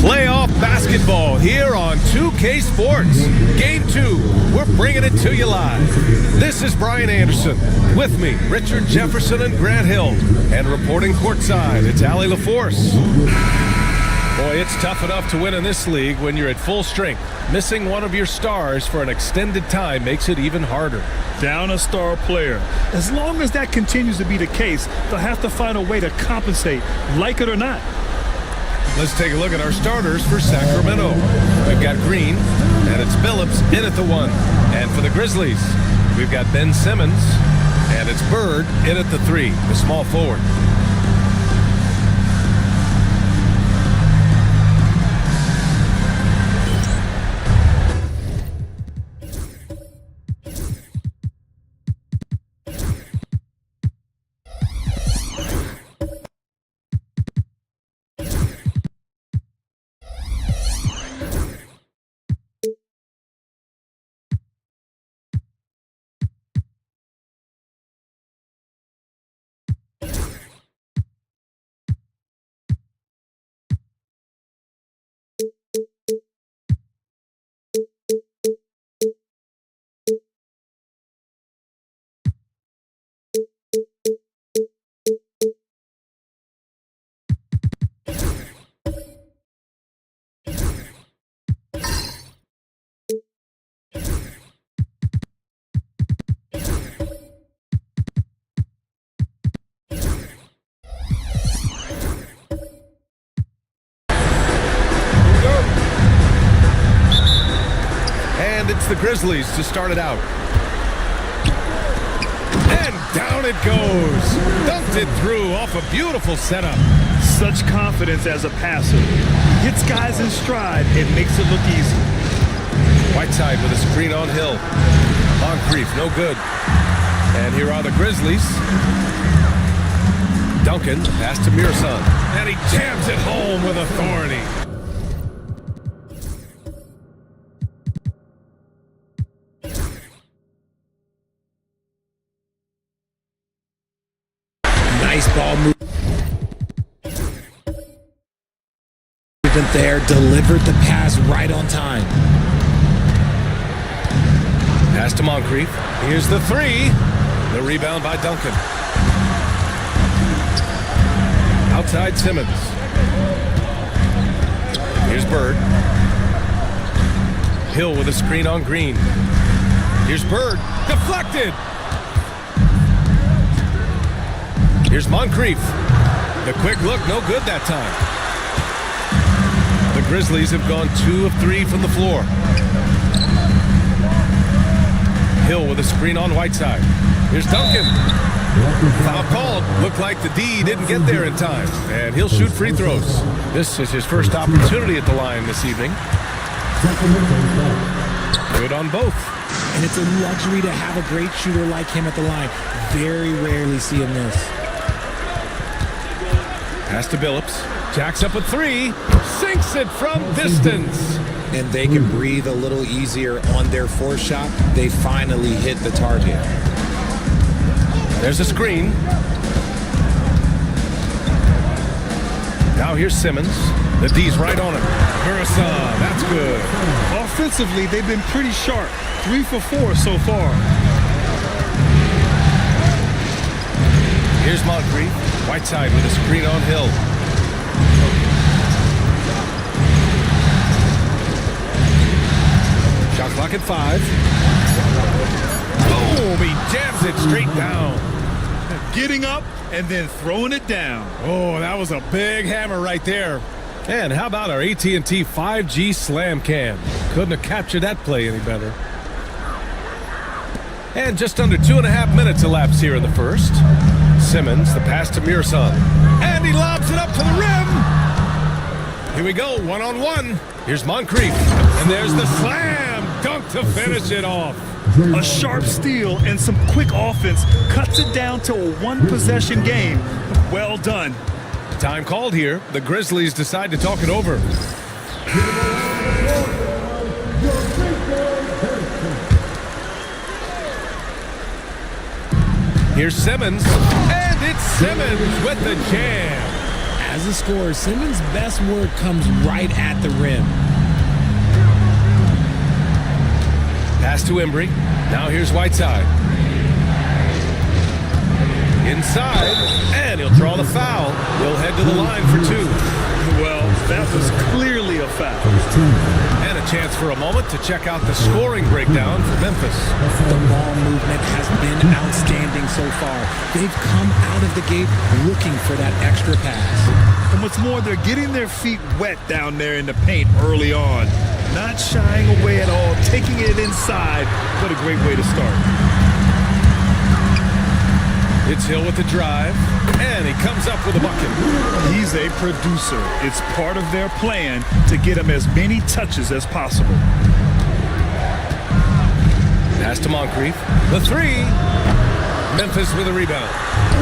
Speaker 1: Playoff basketball here on 2K Sports. Game 2, we're bringing it to you live. This is Brian Anderson. With me, Richard Jefferson and Grant Hill. And reporting courtside, it's Allie LaForce. Boy, it's tough enough to win in this league when you're at full strength. Missing one of your stars for an extended time makes it even harder.
Speaker 8: Down a star player. As long as that continues to be the case, they'll have to find a way to compensate, like it or not.
Speaker 1: Let's take a look at our starters for Sacramento. We've got Green, and it's Phillips in at the 1. And for the Grizzlies, we've got Ben Simmons, and it's Bird in at the 3, the small forward. It's the Grizzlies to start it out. And down it goes. Dunked it through off a beautiful setup.
Speaker 8: Such confidence as a passer. He hits guys in stride and makes it look easy.
Speaker 1: Whiteside with a screen on Hill. Moncrief, no good. And here are the Grizzlies. Duncan, pass to Mearson. And he jams it home with authority.
Speaker 9: Nice ball movement there, delivered the pass right on time.
Speaker 1: Pass to Moncrief. Here's the 3. The rebound by Duncan. Outside Simmons. Here's Bird. Hill with a screen on Green. Here's Bird. Deflected. Here's Moncrief. The quick look, no good that time. The Grizzlies have gone 2 of 3 from the floor. Hill with a screen on Whiteside. Here's Duncan. Foul called. Looked like the D didn't get there in time. And he'll shoot free throws. This is his first opportunity at the line this evening. Good on both.
Speaker 9: And it's a luxury to have a great shooter like him at the line. Very rarely see him miss.
Speaker 1: Pass to Phillips. Jacks up a 3. Sinks it from distance.
Speaker 9: And they can breathe a little easier on their fourth shot. They finally hit the target.
Speaker 1: There's a screen. Now here's Simmons. The D's right on him. Mearson, that's good.
Speaker 8: Offensively, they've been pretty sharp. 3 for 4 so far.
Speaker 1: Here's Moncrief. Whiteside with a screen on Hill. Shot clock at 5. Boom! He jams it straight down.
Speaker 8: Getting up and then throwing it down.
Speaker 1: Oh, that was a big hammer right there. And how about our AT&T 5G Slam Cam? Couldn't have captured that play any better. And just under 2.5 minutes elapsed here in the first. Simmons, the pass to Mearson. And he lobs it up to the rim. Here we go, 1-on-1. Here's Moncrief. And there's the slam dunk to finish it off.
Speaker 8: A sharp steal and some quick offense cuts it down to a 1-possession game. Well done.
Speaker 1: Time called here. The Grizzlies decide to talk it over. Here's Simmons, and it's Simmons with the jam.
Speaker 9: As a scorer, Simmons' best work comes right at the rim.
Speaker 1: Pass to Embry. Now here's Whiteside. Inside, and he'll draw the foul. He'll head to the line for 2.
Speaker 8: Well, that was clearly a foul.
Speaker 1: And a chance for a moment to check out the scoring breakdown for Memphis.
Speaker 9: The ball movement has been outstanding so far. They've come out of the gate looking for that extra pass.
Speaker 8: And what's more, they're getting their feet wet down there in the paint early on. Not shying away at all, taking it inside. What a great way to start.
Speaker 1: It's Hill with the drive, and he comes up with a bucket.
Speaker 8: He's a producer. It's part of their plan to get him as many touches as possible.
Speaker 1: Pass to Moncrief. The three. Memphis with a rebound.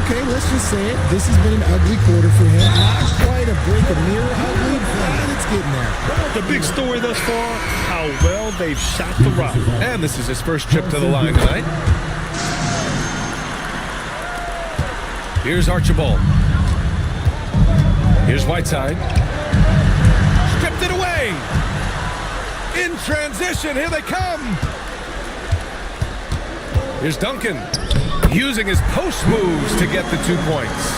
Speaker 10: Okay, let's just say it. This has been an ugly quarter for him. Not quite a break of mirror ugly, but it's getting there.
Speaker 8: The big story thus far, how well they've shot the rock.
Speaker 1: And this is his first trip to the line tonight. Here's Archibald. Here's Whiteside. Stripped it away. In transition, here they come. Here's Duncan, using his post moves to get the 2 points.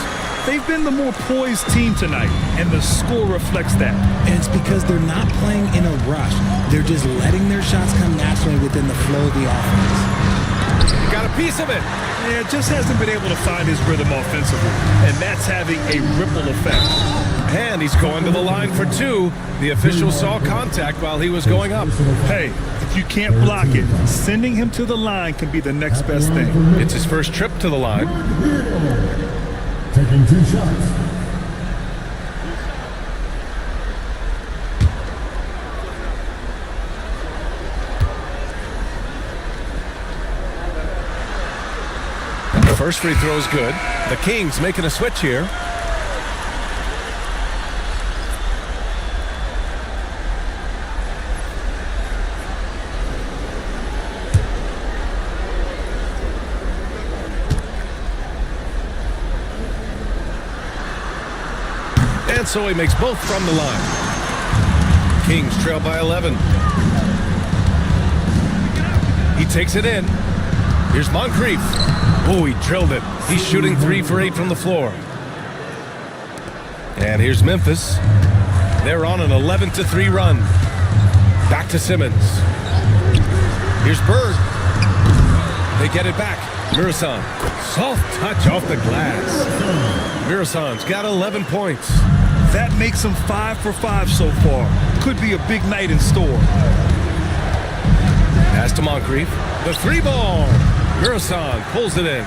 Speaker 8: They've been the more poised team tonight, and the score reflects that.
Speaker 10: And it's because they're not playing in a rush. They're just letting their shots come naturally within the flow of the offense.
Speaker 1: Got a piece of it.
Speaker 8: Yeah, just hasn't been able to find his rhythm offensively, and that's having a ripple effect.
Speaker 1: And he's going to the line for two. The official saw contact while he was going up.
Speaker 8: Hey, if you can't block it, sending him to the line can be the next best thing.
Speaker 1: It's his first trip to the line.
Speaker 7: Taking 2 shots.
Speaker 1: The first free throw is good. The Kings making a switch here. And so he makes both from the line. Kings trail by 11. He takes it in. Here's Moncrief. Oh, he drilled it. He's shooting 3 for 8 from the floor. And here's Memphis. They're on an 11-3 run. Back to Simmons. Here's Bird. They get it back. Mirasan. Soft touch off the glass. Mirasan's got 11 points.
Speaker 8: That makes him 5 for 5 so far. Could be a big night in store.
Speaker 1: Pass to Moncrief. The 3 ball. Mirasan pulls it in.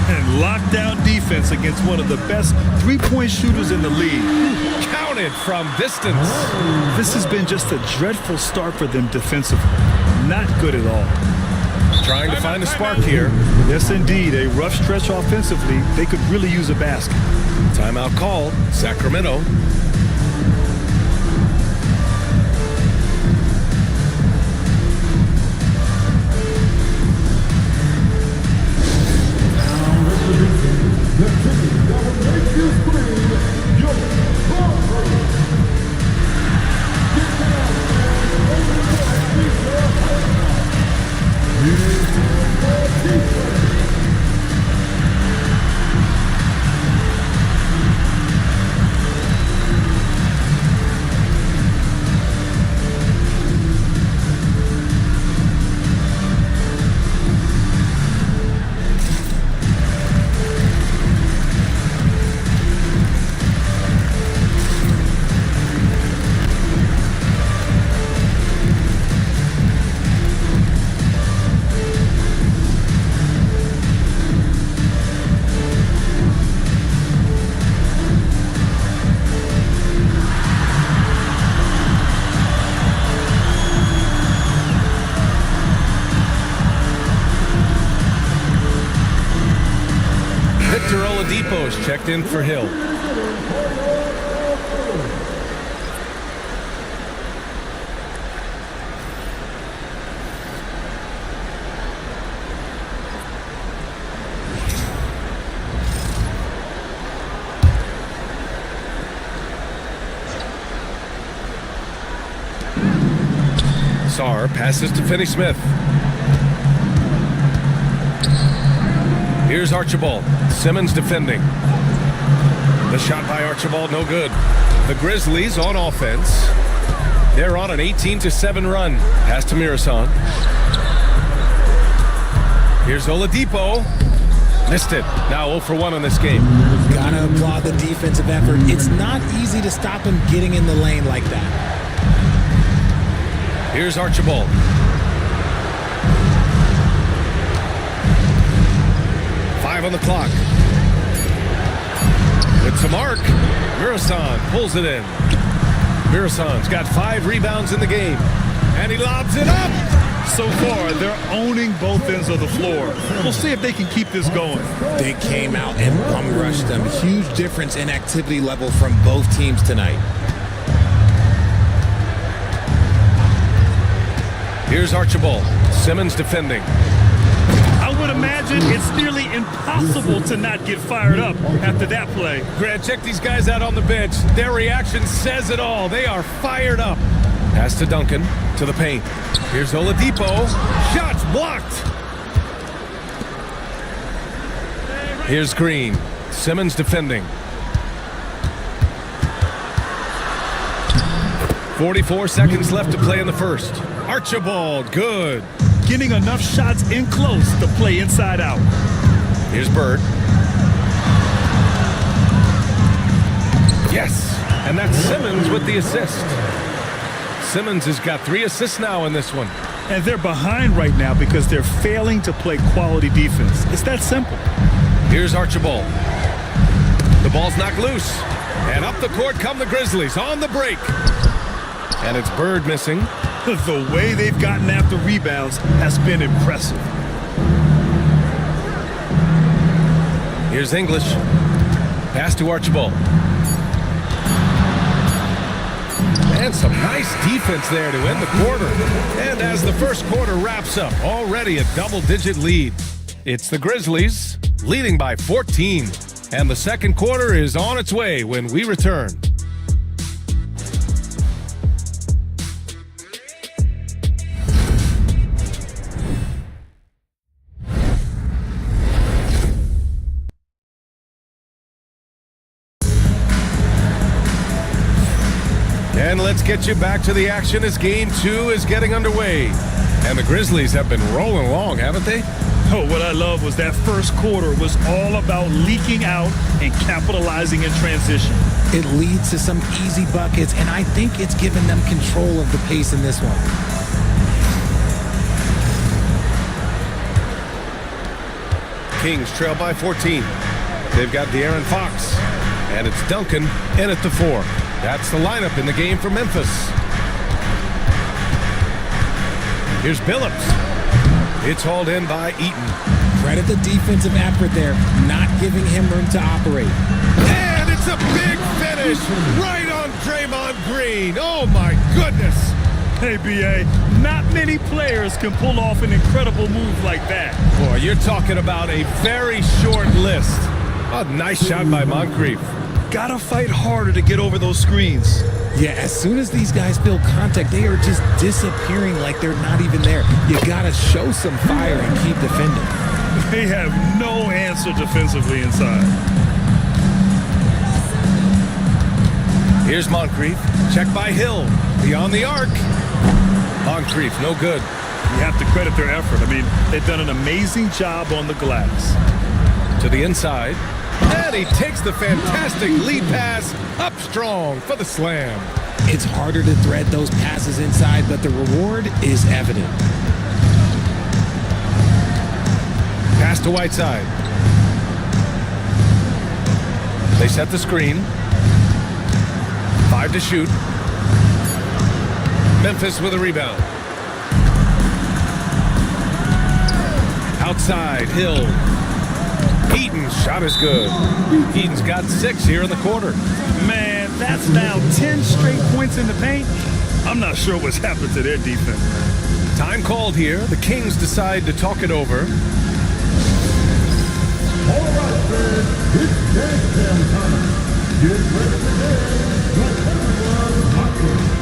Speaker 8: And lockdown defense against one of the best three-point shooters in the league.
Speaker 1: Counted from distance.
Speaker 8: This has been just a dreadful start for them defensively. Not good at all.
Speaker 1: Trying to find a spark here.
Speaker 8: Yes, indeed. A rough stretch offensively. They could really use a basket.
Speaker 1: Timeout called. Sacramento. Oladipo's checked in for Hill. Sarr passes to Finney-Smith. Here's Archibald. Simmons defending. The shot by Archibald, no good. The Grizzlies on offense. They're on an 18-7 run. Pass to Mirasan. Here's Oladipo. Missed it. Now 0 for 1 in this game.
Speaker 10: Gotta
Speaker 9: to applaud the defensive effort. It's not easy to stop him getting in the lane like that.
Speaker 1: Here's Archibald. Five on the clock. With some arc, Mirasan pulls it in. Mirasan's got 5 rebounds in the game. And he lobs it up.
Speaker 8: So far, they're owning both ends of the floor. We'll see if they can keep this going.
Speaker 9: They came out and bum rushed them. Huge difference in activity level from both teams tonight.
Speaker 1: Here's Archibald. Simmons defending.
Speaker 8: I would imagine it's nearly impossible to not get fired up after that play.
Speaker 1: Grant, check these guys out on the bench. Their reaction says it all. They are fired up. Pass to Duncan, to the paint. Here's Oladipo. Shots blocked. Here's Green. Simmons defending. 44 seconds left to play in the first. Archibald, good.
Speaker 8: Getting enough shots in close to play inside out.
Speaker 1: Here's Bird. Yes, and that's Simmons with the assist. Simmons has got 3 assists now in this one.
Speaker 8: And they're behind right now because they're failing to play quality defense. It's that simple.
Speaker 1: Here's Archibald. The ball's knocked loose. And up the court come the Grizzlies on the break. And it's Bird missing.
Speaker 8: The way they've gotten after rebounds has been impressive.
Speaker 1: Here's English. Pass to Archibald. And some nice defense there to end the quarter. And as the first quarter wraps up, already a double-digit lead. It's the Grizzlies leading by 14. And the second quarter is on its way when we return. And let's get you back to the action as Game 2 is getting underway. And the Grizzlies have been rolling along, haven't they?
Speaker 8: Oh, what I love was that first quarter was all about leaking out and capitalizing in transition.
Speaker 9: It leads to some easy buckets, and I think it's given them control of the pace in this one.
Speaker 1: Kings trail by 14. They've got De'Aaron Fox. And it's Duncan in at the 4. That's the lineup in the game for Memphis. Here's Billups. It's hauled in by Eaton.
Speaker 9: Credit the defensive effort there, not giving him room to operate.
Speaker 1: And it's a big finish right on Draymond Green. Oh, my goodness.
Speaker 8: Hey, B.A., not many players can pull off an incredible move like that.
Speaker 1: Boy, you're talking about a very short list. A nice shot by Moncrief.
Speaker 8: Gotta fight harder to get over those screens.
Speaker 9: Yeah, as soon as these guys feel contact, they are just disappearing like they're not even there. You gotta show some fire and keep defending.
Speaker 8: They have no answer defensively inside.
Speaker 1: Here's Moncrief. Check by Hill. Beyond the arc. Moncrief, no good.
Speaker 8: You have to credit their effort. I mean, they've done an amazing job on the glass.
Speaker 1: To the inside. And he takes the fantastic lead pass up strong for the slam.
Speaker 9: It's harder to thread those passes inside, but the reward is evident.
Speaker 1: Pass to Whiteside. They set the screen. 5 to shoot. Memphis with a rebound. Outside, Hill. Eaton's shot is good. Eaton's got 6 here in the quarter.
Speaker 8: Man, that's now 10 straight points in the paint. I'm not sure what's happened to their defense.
Speaker 1: Time called here. The Kings decide to talk it over.
Speaker 11: All right, fans, it's dance jam time. Get ready to dance. The everyone rocking.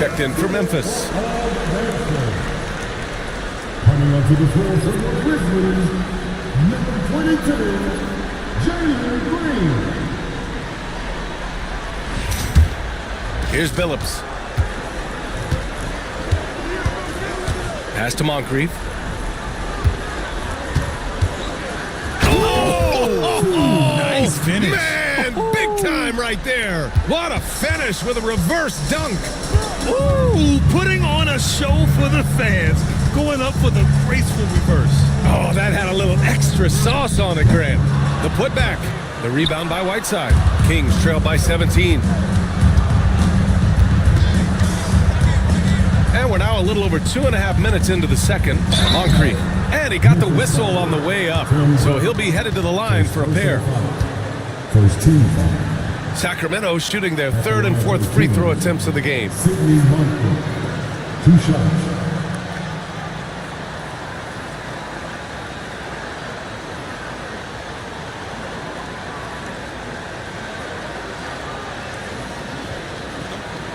Speaker 1: checked in for Memphis.
Speaker 11: Coming onto the floor from the Grizzlies, number 22, Jalen Green.
Speaker 1: Here's Billups. Pass to Moncrief.
Speaker 9: Nice finish.
Speaker 1: Man, big time right there. What a finish with a reverse dunk.
Speaker 8: Ooh, putting on a show for the fans. Going up for the graceful reverse.
Speaker 1: Oh, that had a little extra sauce on it, Grant. The putback. The rebound by Whiteside. Kings trail by 17. And we're now a little over 2.5 minutes into the second. Moncrief. And he got the whistle on the way up. So he'll be headed to the line for a pair.
Speaker 11: First team.
Speaker 1: Sacramento shooting their third and fourth free throw attempts of the game.
Speaker 11: Sidney Moncrief. 2 shots.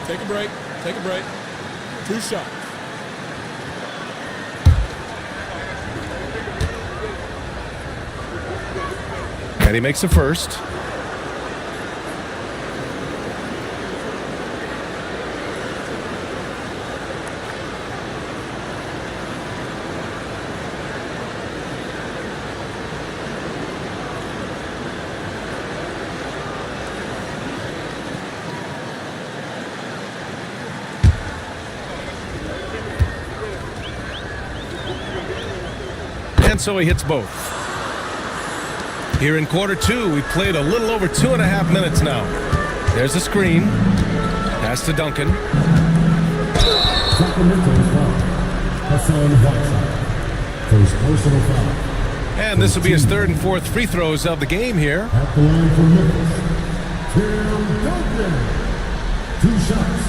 Speaker 9: Take a break. Take a break. 2 shots.
Speaker 1: And he makes the first. And so he hits both. Here in quarter two, we played a little over 2.5 minutes now. There's a screen. Pass to Duncan.
Speaker 11: Sacramento's foul. Hassan Whiteside. First personal foul.
Speaker 1: And this will be his third and fourth free throws of the game here.
Speaker 11: At the line for Memphis, Tim Duncan. 2 shots.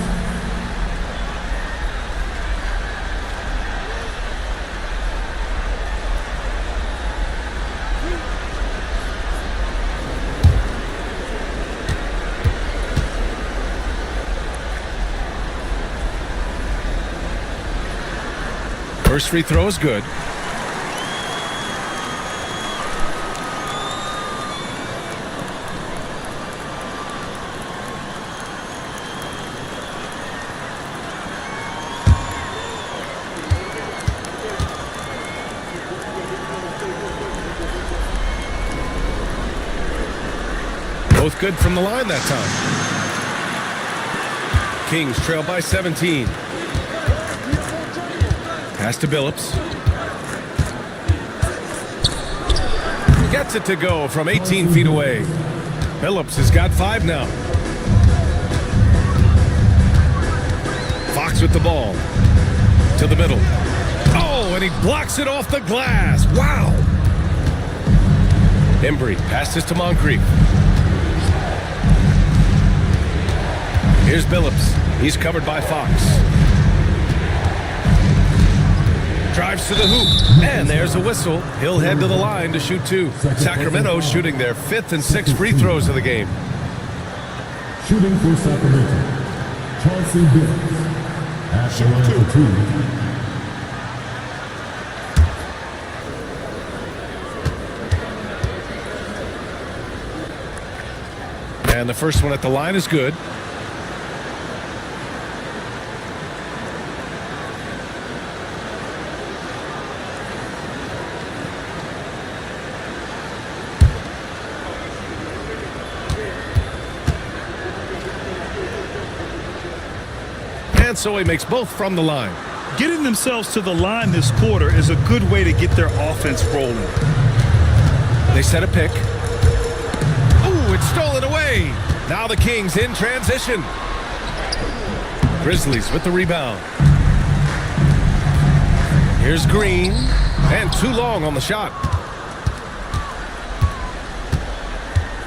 Speaker 1: First free throw is good. Both good from the line that time. Kings trail by 17. Pass to Billups. Gets it to go from 18 feet away. Billups has got 5 now. Fox with the ball. To the middle. Oh, and he blocks it off the glass. Wow. Embry passes to Moncrief. Here's Billups. He's covered by Fox. Drives to the hoop, and there's a whistle. He'll head to the line to shoot 2. Sacramento shooting their 5th and 6th free throws of the game.
Speaker 11: Shooting for Sacramento, Chauncey Billups. At the line for 2.
Speaker 1: And the first one at the line is good. And so he makes both from the line.
Speaker 8: Getting themselves to the line this quarter is a good way to get their offense rolling.
Speaker 1: They set a pick. Ooh, it's stolen away. Now the Kings in transition. Grizzlies with the rebound. Here's Green. And too long on the shot.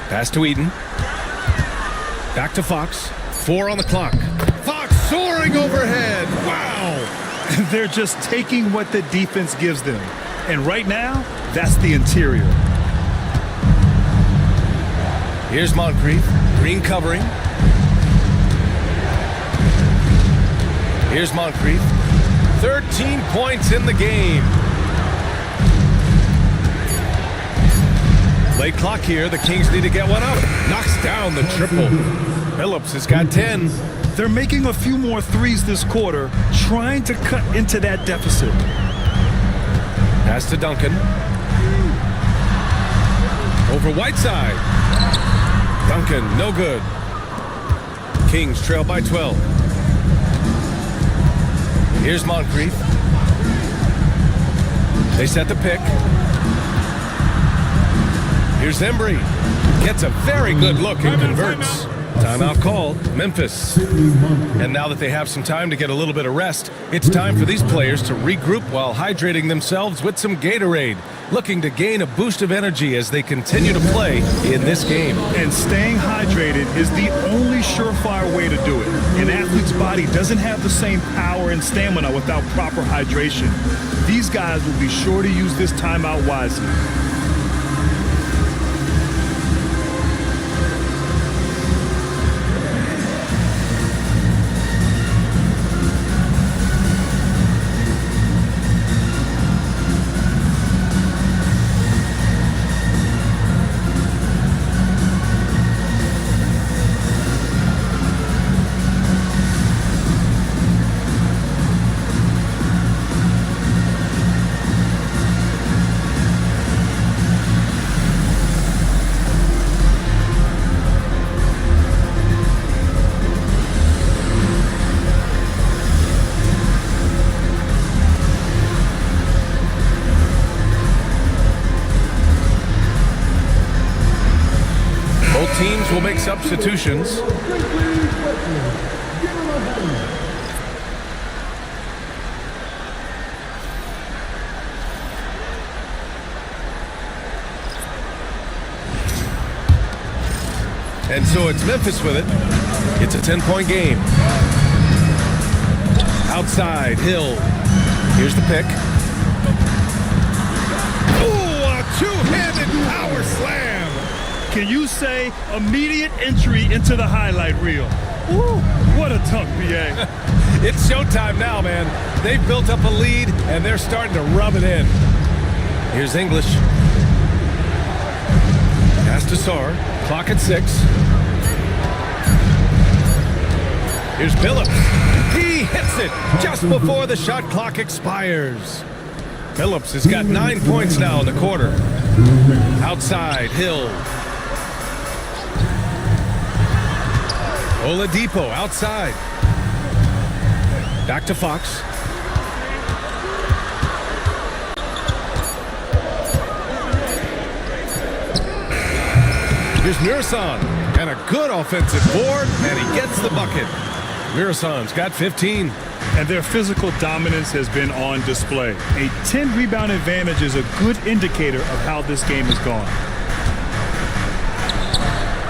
Speaker 1: Pass to Eden. Back to Fox. 4 on the clock. Fox soaring overhead. Wow.
Speaker 8: They're just taking what the defense gives them. And right now, that's the interior.
Speaker 1: Here's Moncrief. Green covering. Here's Moncrief. 13 points in the game. Late clock here. The Kings need to get one up. Knocks down the triple. Phillips has got 10.
Speaker 8: They're making a few more threes this quarter, trying to cut into that deficit.
Speaker 1: Pass to Duncan. Over Whiteside. Duncan, no good. Kings trail by 12. Here's Moncrief. They set the pick. Here's Embry. Gets a very good look and converts. Timeout called. Memphis. And now that they have some time to get a little bit of rest, it's time for these players to regroup while hydrating themselves with some Gatorade, looking to gain a boost of energy as they continue to play in this game.
Speaker 8: And staying hydrated is the only surefire way to do it. An athlete's body doesn't have the same power and stamina without proper hydration. These guys will be sure to use this timeout wisely.
Speaker 1: Teams will make substitutions. And so it's Memphis with it. It's a 10-point game. Outside, Hill. Here's the pick.
Speaker 8: Ooh, a two-handed power slam. Can you say immediate entry into the highlight reel? Woo, what a dunk, BA.
Speaker 1: It's showtime now, man. They've built up a lead, and they're starting to rub it in. Here's English. Pass to Sarr. Clock at 6. Here's Phillips. He hits it just before the shot clock expires. Phillips has got 9 points now in the quarter. Outside, Hill. Oladipo outside. Back to Fox. Here's Mirasan. And a good offensive board, and he gets the bucket. Mirasan's got 15.
Speaker 8: And their physical dominance has been on display. A 10-rebound advantage is a good indicator of how this game has gone.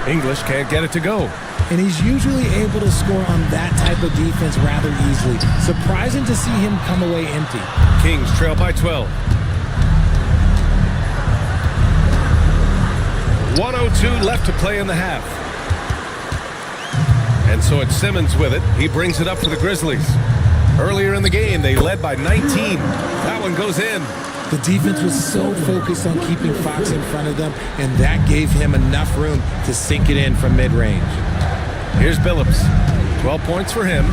Speaker 1: English can't get it to go.
Speaker 9: And he's usually able to score on that type of defense rather easily. Surprising to see him come away empty.
Speaker 1: Kings trail by 12. 1:02 left to play in the half. And so it's Simmons with it. He brings it up for the Grizzlies. Earlier in the game, they led by 19. That one goes in.
Speaker 9: The defense was so focused on keeping Fox in front of them, and that gave him enough room to sink it in from mid-range.
Speaker 1: Here's Billups. 12 points for him.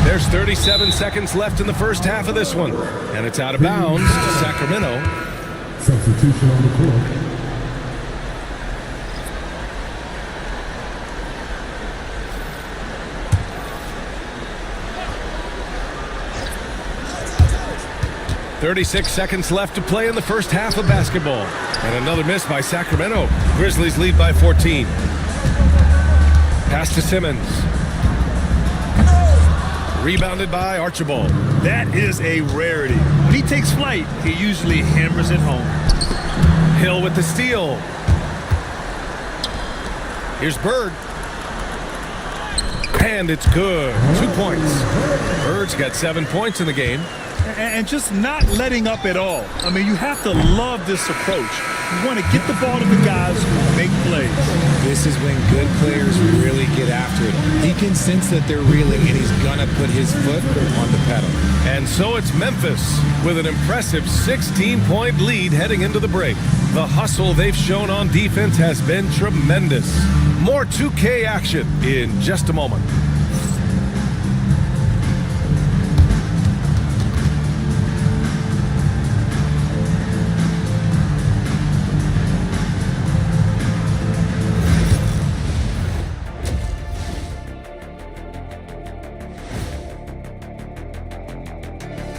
Speaker 1: There's 37 seconds left in the first half of this one. And it's out of bounds to Sacramento.
Speaker 11: Substitution on the court.
Speaker 1: .36 seconds left to play in the first half of basketball. And another miss by Sacramento. Grizzlies lead by 14. Pass to Simmons. Rebounded by Archibald.
Speaker 8: That is a rarity. When he takes flight, he usually hammers it home.
Speaker 1: Hill with the steal. Here's Bird. And it's good. 2 points. Bird's got 7 points in the game.
Speaker 8: And just not letting up at all. I mean, you have to love this approach. You want to get the ball to the guys who make plays.
Speaker 9: This is when good players really get after it. He can sense that they're reeling, and he's going to put his foot on the pedal.
Speaker 1: And so it's Memphis with an impressive 16-point lead heading into the break. The hustle they've shown on defense has been tremendous. More 2K action in just a moment.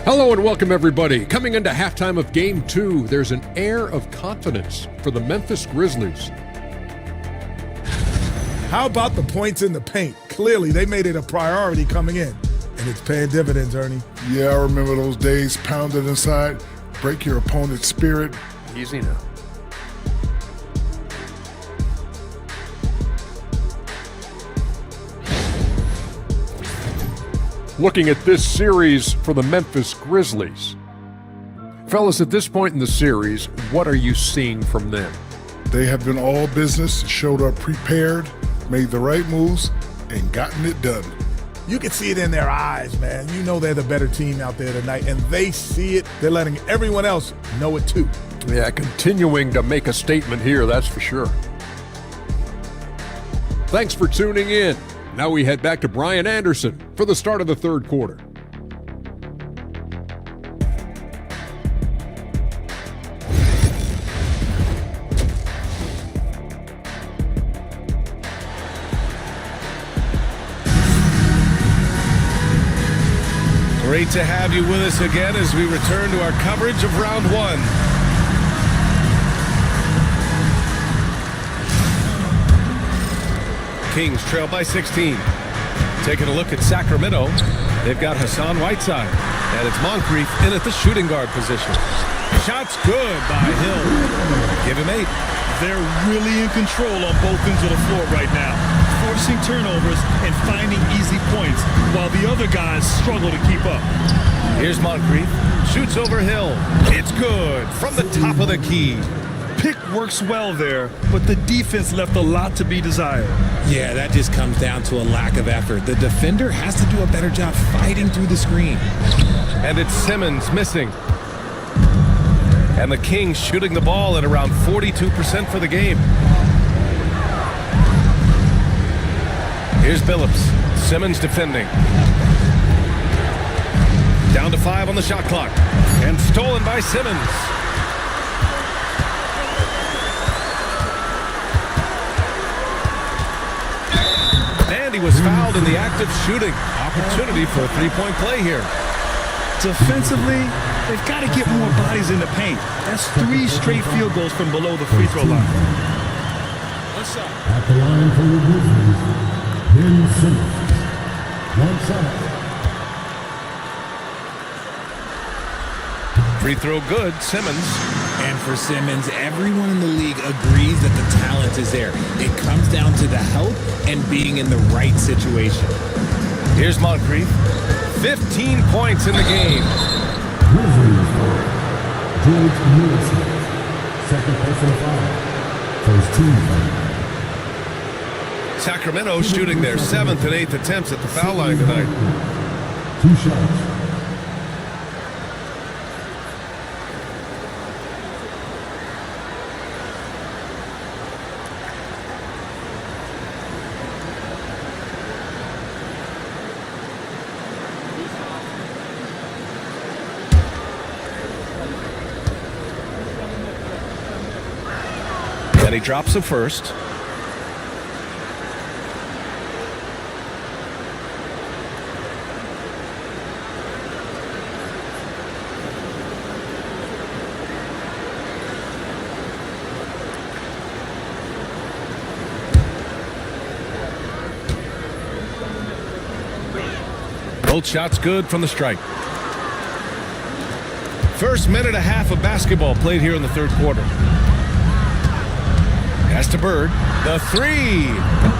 Speaker 5: Hello and welcome, everybody. Coming into halftime of Game 2, there's an air of confidence for the Memphis Grizzlies.
Speaker 6: How about the points in the paint? Clearly, they made it a priority coming in, and it's paying dividends, Ernie.
Speaker 7: Yeah, I remember those days pounded inside. Break your opponent's spirit.
Speaker 5: Easy now. Looking at this series for the Memphis Grizzlies. Fellas, at this point in the series, what are you seeing from them?
Speaker 7: They have been all business, showed up prepared, made the right moves, and gotten it done.
Speaker 6: You can see it in their eyes, man. You know they're the better team out there tonight, and they see it. They're letting everyone else know it too.
Speaker 5: Yeah, continuing to make a statement here, that's for sure. Thanks for tuning in. Now we head back to Brian Anderson for the start of the third quarter.
Speaker 1: Great to have you with us again as we return to our coverage of round one. Kings trail by 16. Taking a look at Sacramento, they've got Hassan Whiteside, and it's Moncrief in at the shooting guard position. Shot's good by Hill. Give him 8.
Speaker 8: They're really in control on both ends of the floor right now, forcing turnovers and finding easy points while the other guys struggle to keep up.
Speaker 1: Here's Moncrief, shoots over Hill. It's good from the top of the key.
Speaker 8: Pick works well there, but the defense left a lot to be desired.
Speaker 9: Yeah, that just comes down to a lack of effort. The defender has to do a better job fighting through the screen.
Speaker 1: And it's Simmons missing. And the Kings shooting the ball at around 42% for the game. Here's Billups. Simmons defending. Down to 5 on the shot clock. And stolen by Simmons. And he was fouled in the act of shooting. Opportunity for a three-point play here.
Speaker 8: Defensively, they've got to get more bodies in the paint. That's 3 straight field goals from below the free throw line.
Speaker 1: What's up?
Speaker 11: At the line for the Grizzlies, Ben Simmons. One side.
Speaker 1: Free throw good, Simmons.
Speaker 9: And for Simmons, everyone in the league agrees that the talent is there. It comes down to the help and being in the right situation.
Speaker 1: Here's Moncrief. 15 points in the game.
Speaker 11: Grizzlies foul. George Dienasty. Second personal foul. First team foul.
Speaker 1: Sacramento shooting their 7th and 8th attempts at the foul line tonight.
Speaker 11: 2 shots.
Speaker 1: And he drops the first. Both shots good from the strike. First minute and a half of basketball played here in the third quarter. Pass to Bird. The 3.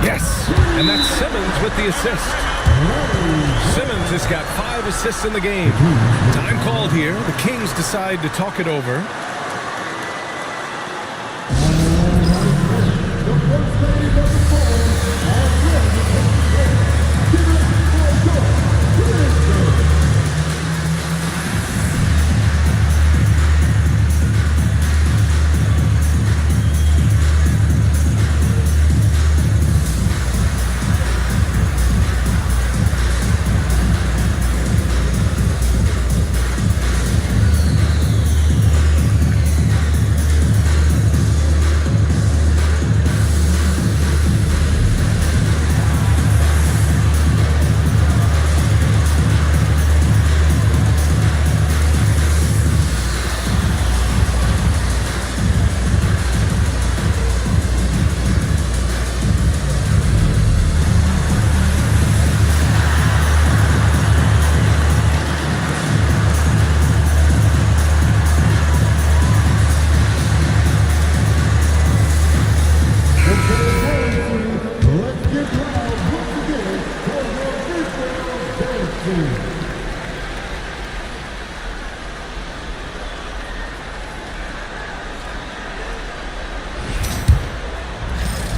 Speaker 1: Yes. And that's Simmons with the assist. Simmons has got 5 assists in the game. Time called here. The Kings decide to talk it over.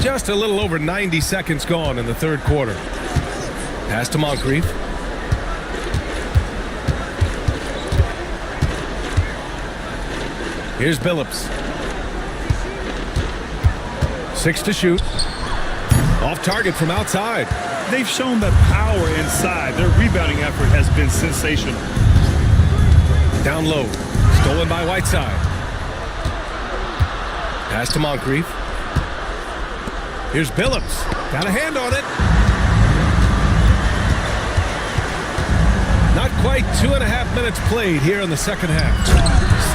Speaker 1: Just a little over 90 seconds gone in the third quarter. Pass to Moncrief. Here's Billups. 6 to shoot. Off target from outside.
Speaker 8: They've shown that power inside. Their rebounding effort has been sensational.
Speaker 1: Down low. Stolen by Whiteside. Pass to Moncrief. Here's Billups. Got a hand on it. Not quite 2.5 minutes played here in the second half.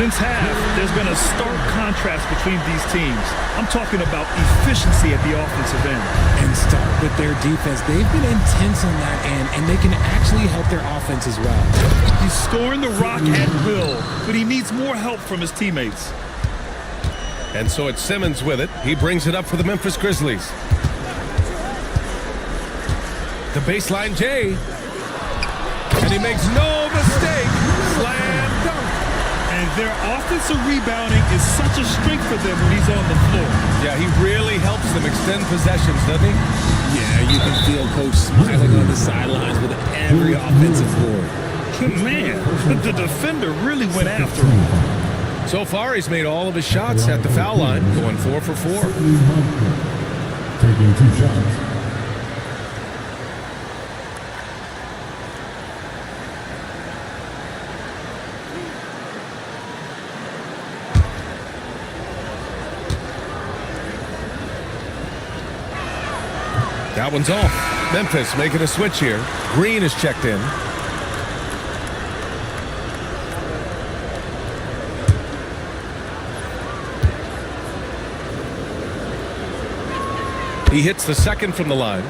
Speaker 8: Since half, there's been a stark contrast between these teams. I'm talking about efficiency at the offensive end.
Speaker 9: And start with their defense. They've been intense on that end, and they can actually help their offense as well.
Speaker 8: He's scoring the rock at will, but he needs more help from his teammates.
Speaker 1: And so it's Simmons with it. He brings it up for the Memphis Grizzlies. The baseline J. And he makes no mistake. Slam dunk.
Speaker 8: And their offensive rebounding is such a strength for them when he's on the floor.
Speaker 1: Yeah, he really helps them extend possessions, doesn't he?
Speaker 9: Yeah, you can feel Coach smiling on the sidelines with every offensive board.
Speaker 8: Man, the defender really went after him.
Speaker 1: So far, he's made all of his shots at the foul line, going 4 for 4.
Speaker 11: Taking 2 shots.
Speaker 1: That one's off. Memphis making a switch here. Green is checked in. He hits the second from the line.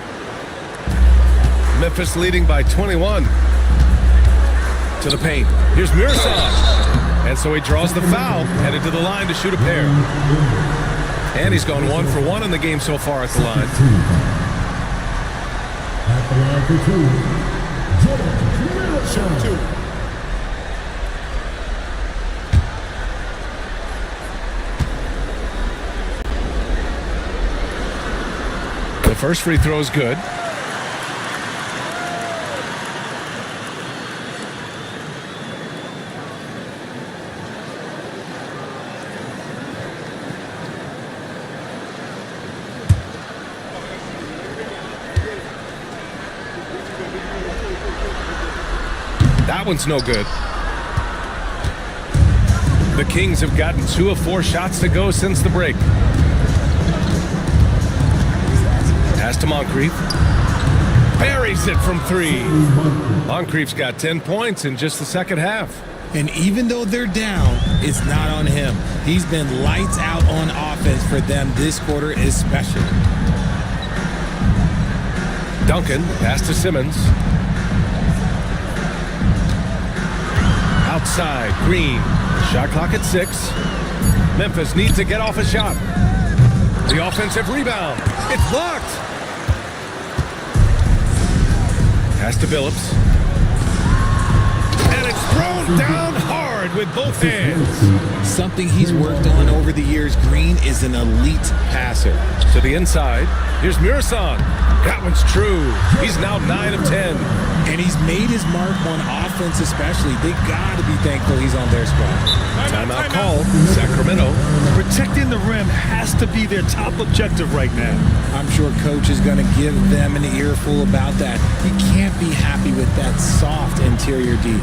Speaker 1: Memphis leading by 21. To the paint. Here's Mirsad. And so he draws the foul, headed to the line to shoot a pair. And he's gone 1 for 1 in the game so far at the line.
Speaker 11: At the line for 2. Jordan Mirsad.
Speaker 1: The first free throw is good. That one's no good. The Kings have gotten 2 of 4 shots to go since the break. Pass to Moncrief. Buries it from 3. Moncrief's got 10 points in just the second half.
Speaker 9: And even though they're down, it's not on him. He's been lights out on offense for them this quarter especially.
Speaker 1: Duncan, pass to Simmons. Outside, Green. Shot clock at 6. Memphis needs to get off a shot. The offensive rebound. It's blocked. Pass to Billups. And it's thrown down hard with both hands.
Speaker 9: Something he's worked on over the years. Green is an elite passer.
Speaker 1: To the inside. Here's Mirsad. That one's true. He's now 9 of 10.
Speaker 9: And he's made his mark on offense especially. They got to be thankful he's on their squad.
Speaker 1: Timeout called. Sacramento.
Speaker 8: Protecting the rim has to be their top objective right now.
Speaker 9: I'm sure Coach is going to give them an earful about that. You can't be happy with that soft interior D.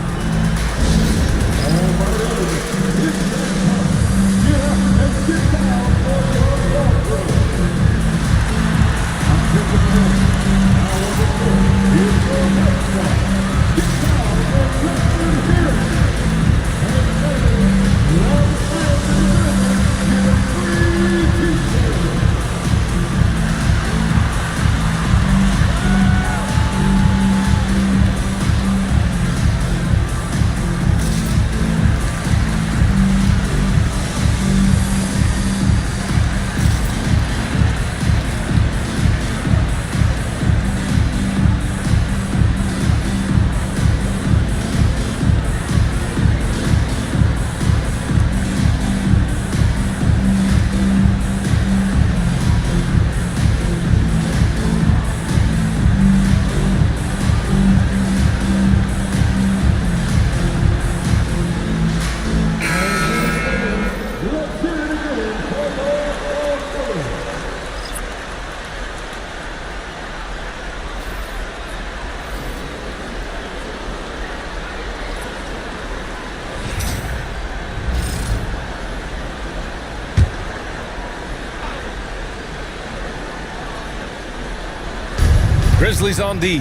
Speaker 1: Grizzlies on D.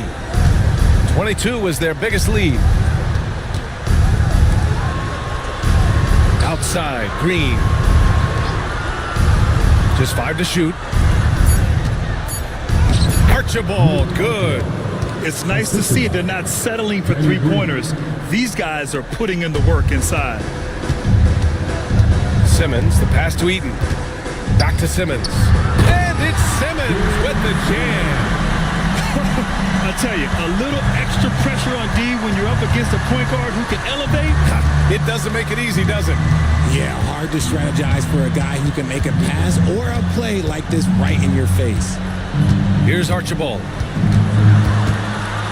Speaker 1: 22 was their biggest lead. Outside, Green. Just 5 to shoot. Archibald, good.
Speaker 8: It's nice to see they're not settling for three-pointers. These guys are putting in the work inside.
Speaker 1: Simmons, the pass to Eaton. Back to Simmons. And it's Simmons with the jam.
Speaker 8: I tell you, a little extra pressure on D when you're up against a point guard who can elevate.
Speaker 1: It doesn't make it easy, does it?
Speaker 9: Yeah, hard to strategize for a guy who can make a pass or a play like this right in your face.
Speaker 1: Here's Archibald.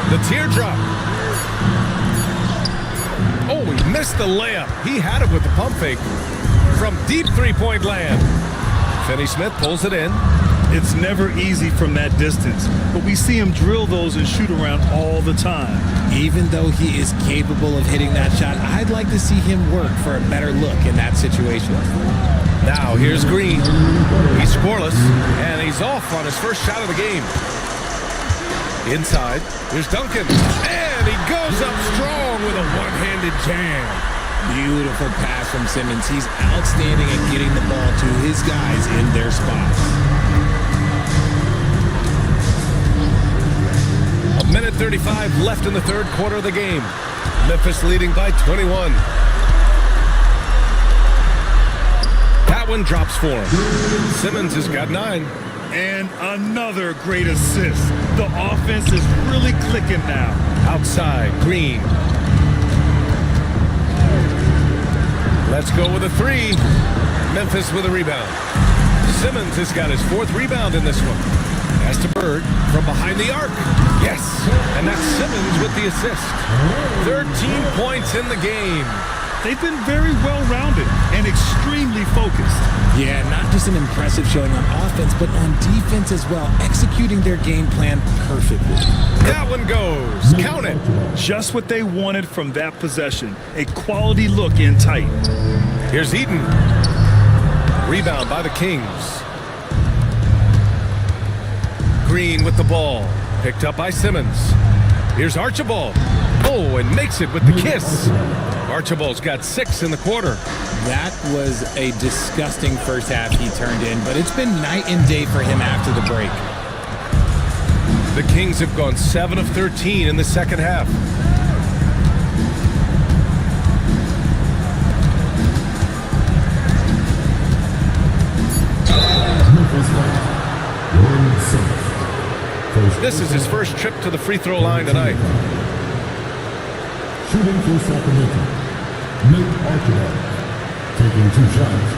Speaker 1: The teardrop. Oh, he missed the layup. He had it with the pump fake from deep three-point land. Finney-Smith pulls it in.
Speaker 8: It's never easy from that distance, but we see him drill those and shoot around all the time.
Speaker 9: Even though he is capable of hitting that shot, I'd like to see him work for a better look in that situation.
Speaker 1: Now here's Green. He's scoreless, and he's off on his first shot of the game. Inside, here's Duncan, and he goes up strong with a one-handed jam.
Speaker 9: Beautiful pass from Simmons. He's outstanding at getting the ball to his guys in their spots.
Speaker 1: A minute 35 left in the third quarter of the game. Memphis leading by 21. That one drops for him. Simmons has got 9.
Speaker 8: And another great assist. The offense is really clicking now.
Speaker 1: Outside, Green. Let's go with a 3. Memphis with a rebound. Simmons has got his 4th rebound in this one. Pass to Bird from behind the arc. Yes, and that's Simmons with the assist. 13 points in the game.
Speaker 8: They've been very well-rounded and extremely focused.
Speaker 9: Yeah, not just an impressive showing on offense, but on defense as well, executing their game plan perfectly.
Speaker 1: That one goes. Count it.
Speaker 8: Just what they wanted from that possession. A quality look in tight.
Speaker 1: Here's Eaton. Rebound by the Kings. Green with the ball. Picked up by Simmons. Here's Archibald. Oh, and makes it with the kiss. Archibald's got 6 in the quarter.
Speaker 9: That was a disgusting first half he turned in, but it's been night and day for him after the break.
Speaker 1: The Kings have gone 7 of 13 in the second half. This is his first trip to the free throw line tonight.
Speaker 11: Shooting for Sacramento, Nate Archibald, taking 2 shots.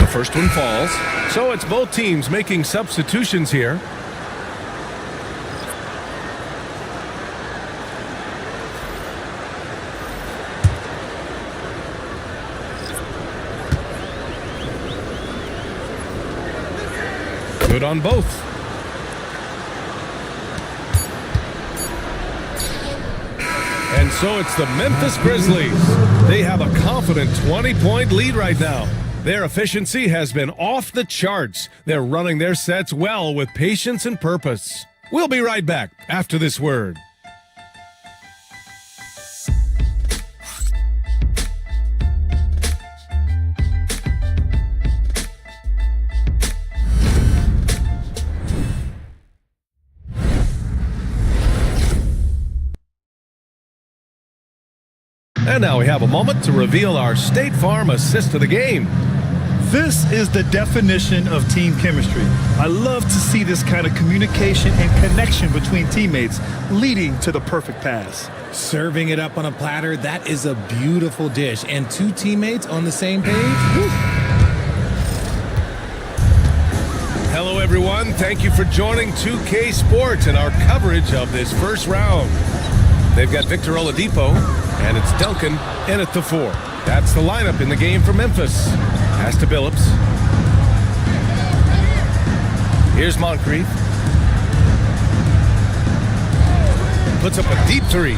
Speaker 1: The first one falls. So it's both teams making substitutions here. Good on both. And so it's the Memphis Grizzlies. They have a confident 20-point lead right now. Their efficiency has been off the charts. They're running their sets well with patience and purpose. We'll be right back after this word. And now we have a moment to reveal our State Farm assist of the game.
Speaker 8: This is the definition of team chemistry. I love to see this kind of communication and connection between teammates leading to the perfect pass.
Speaker 9: Serving it up on a platter, that is a beautiful dish. And 2 teammates on the same page? Woo.
Speaker 1: Hello, everyone. Thank you for joining 2K Sports and our coverage of this first round. They've got Victor Oladipo, and it's Duncan in at the 4. That's the lineup in the game for Memphis. Pass to Billups. Here's Moncrief. Puts up a deep 3.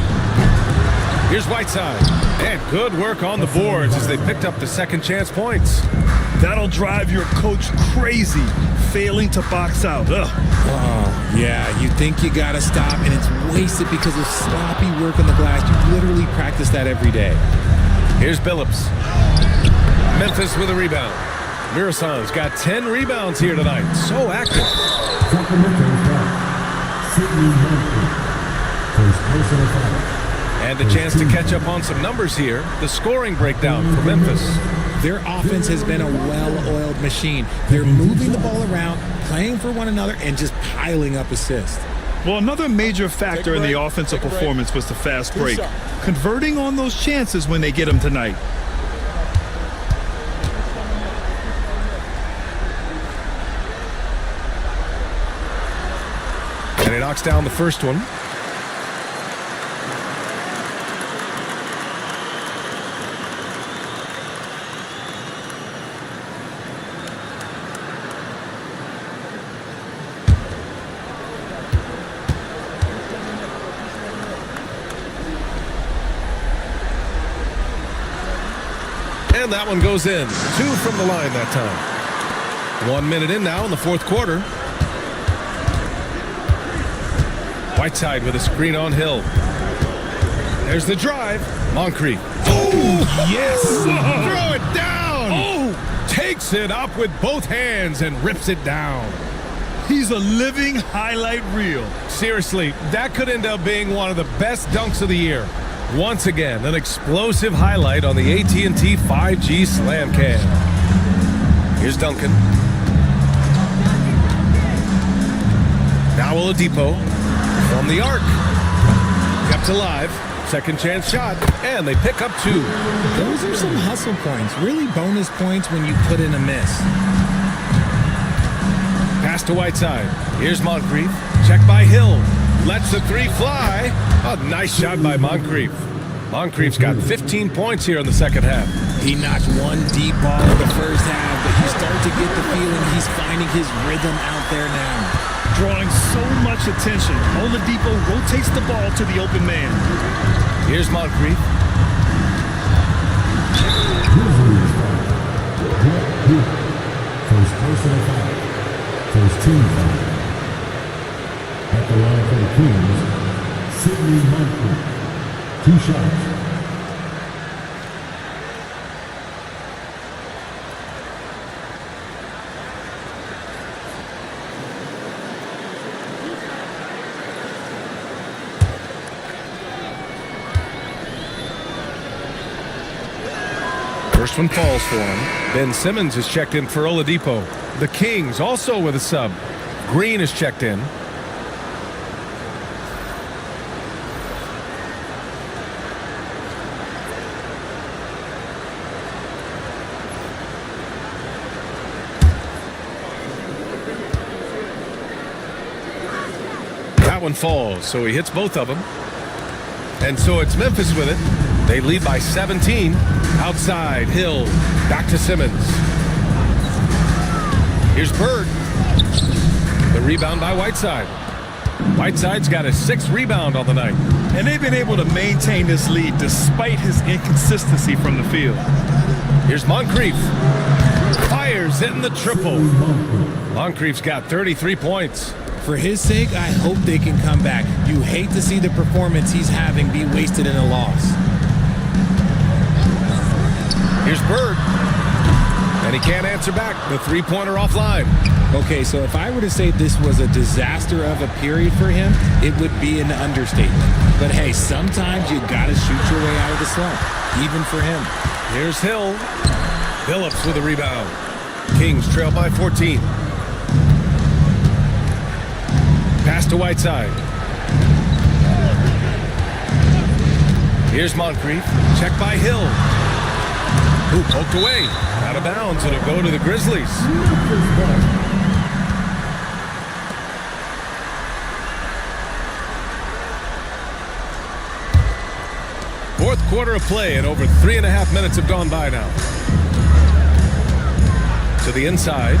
Speaker 1: Here's Whiteside. And good work on the boards as they picked up the second chance points.
Speaker 8: That'll drive your coach crazy, failing to box out. Ugh.
Speaker 9: Oh, yeah, you think you gotta stop, and it's wasted because of sloppy work on the glass. You literally practice that every day.
Speaker 1: Here's Billups. Memphis with a rebound. Mirasan's got 10 rebounds here tonight. So active. And a chance to catch up on some numbers here. The scoring breakdown for Memphis.
Speaker 9: Their offense has been a well-oiled machine. They're moving the ball around, playing for one another, and just piling up assists.
Speaker 8: Well, another major factor in the offensive performance was the fast break. Converting on those chances when they get them tonight.
Speaker 1: And he knocks down the first one. And that one goes in. 2 from the line that time. 1 minute in now in the fourth quarter. Whiteside with a screen on Hill. There's the drive. Moncrief. Oh, yes! Throw it down! Oh! Takes it up with both hands and rips it down.
Speaker 8: He's a living highlight reel.
Speaker 1: Seriously, that could end up being one of the best dunks of the year. Once again, an explosive highlight on the AT&T 5G Slam Cam. Here's Duncan. Now Oladipo from the arc. Kept alive. Second chance shot. And they pick up 2.
Speaker 9: Those are some hustle points. Really bonus points when you put in a miss.
Speaker 1: Pass to Whiteside. Here's Moncrief. Check by Hill. Lets the 3 fly. A nice shot by Moncrief. Moncrief's got 15 points here in the second half.
Speaker 9: He knocked one deep ball in the first half, but you start to get the feeling he's finding his rhythm out there now.
Speaker 8: Drawing so much attention, Oladipo rotates the ball to the open man.
Speaker 1: Here's Moncrief.
Speaker 11: First personal foul. First team foul. At the line for the Kings, Sidney Moncrief. 2 shots.
Speaker 1: First one falls for him. Ben Simmons is checked in for Oladipo. The Kings also with a sub. Green is checked in. That one falls, so he hits both of them. And so it's Memphis with it. They lead by 17. Outside, Hill. Back to Simmons. Here's Bird. The rebound by Whiteside. Whiteside's got a 6th rebound on the night.
Speaker 8: And they've been able to maintain this lead despite his inconsistency from the field.
Speaker 1: Here's Moncrief. Fires, hitting the triple. Moncrief's got 33 points.
Speaker 9: For his sake, I hope they can come back. You hate to see the performance he's having be wasted in a loss.
Speaker 1: Here's Bird. And he can't answer back. The 3-pointer offline.
Speaker 9: Okay, so if I were to say this was a disaster of a period for him, it would be an understatement. But hey, sometimes you gotta shoot your way out of the slump, even for him.
Speaker 1: Here's Hill. Billups with a rebound. Kings trail by 14. Pass to Whiteside. Here's Moncrief. Check by Hill. Who poked away. Out of bounds. It'll go to the Grizzlies. Fourth quarter of play, and over 3.5 minutes have gone by now. To the inside.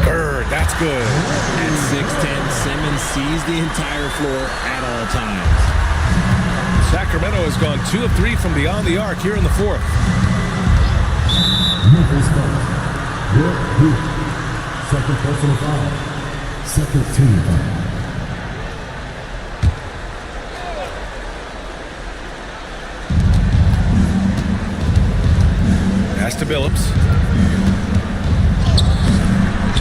Speaker 1: Bird, that's good.
Speaker 9: At 6'10", Simmons sees the entire floor at all times.
Speaker 1: Sacramento has gone 2 of 3 from beyond the arc here in the fourth.
Speaker 11: Memphis foul. Will Booth. Second personal foul. Second team foul.
Speaker 1: Pass to Billups.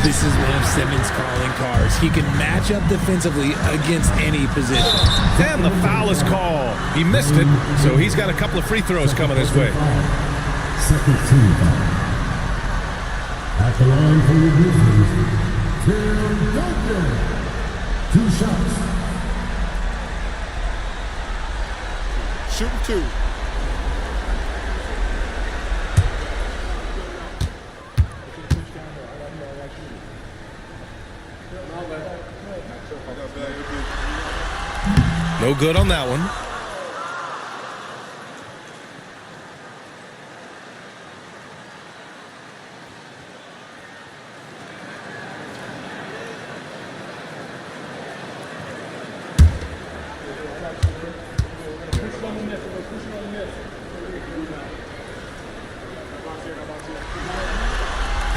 Speaker 9: This is one of Simmons' calling cards. He can match up defensively against any position.
Speaker 1: And the foul is called. He missed it, so he's got a couple of free throws coming his way.
Speaker 11: Second team foul. At the line for the Grizzlies, Tim Duncan. 2 shots.
Speaker 2: Shooting 2.
Speaker 1: No good on that one.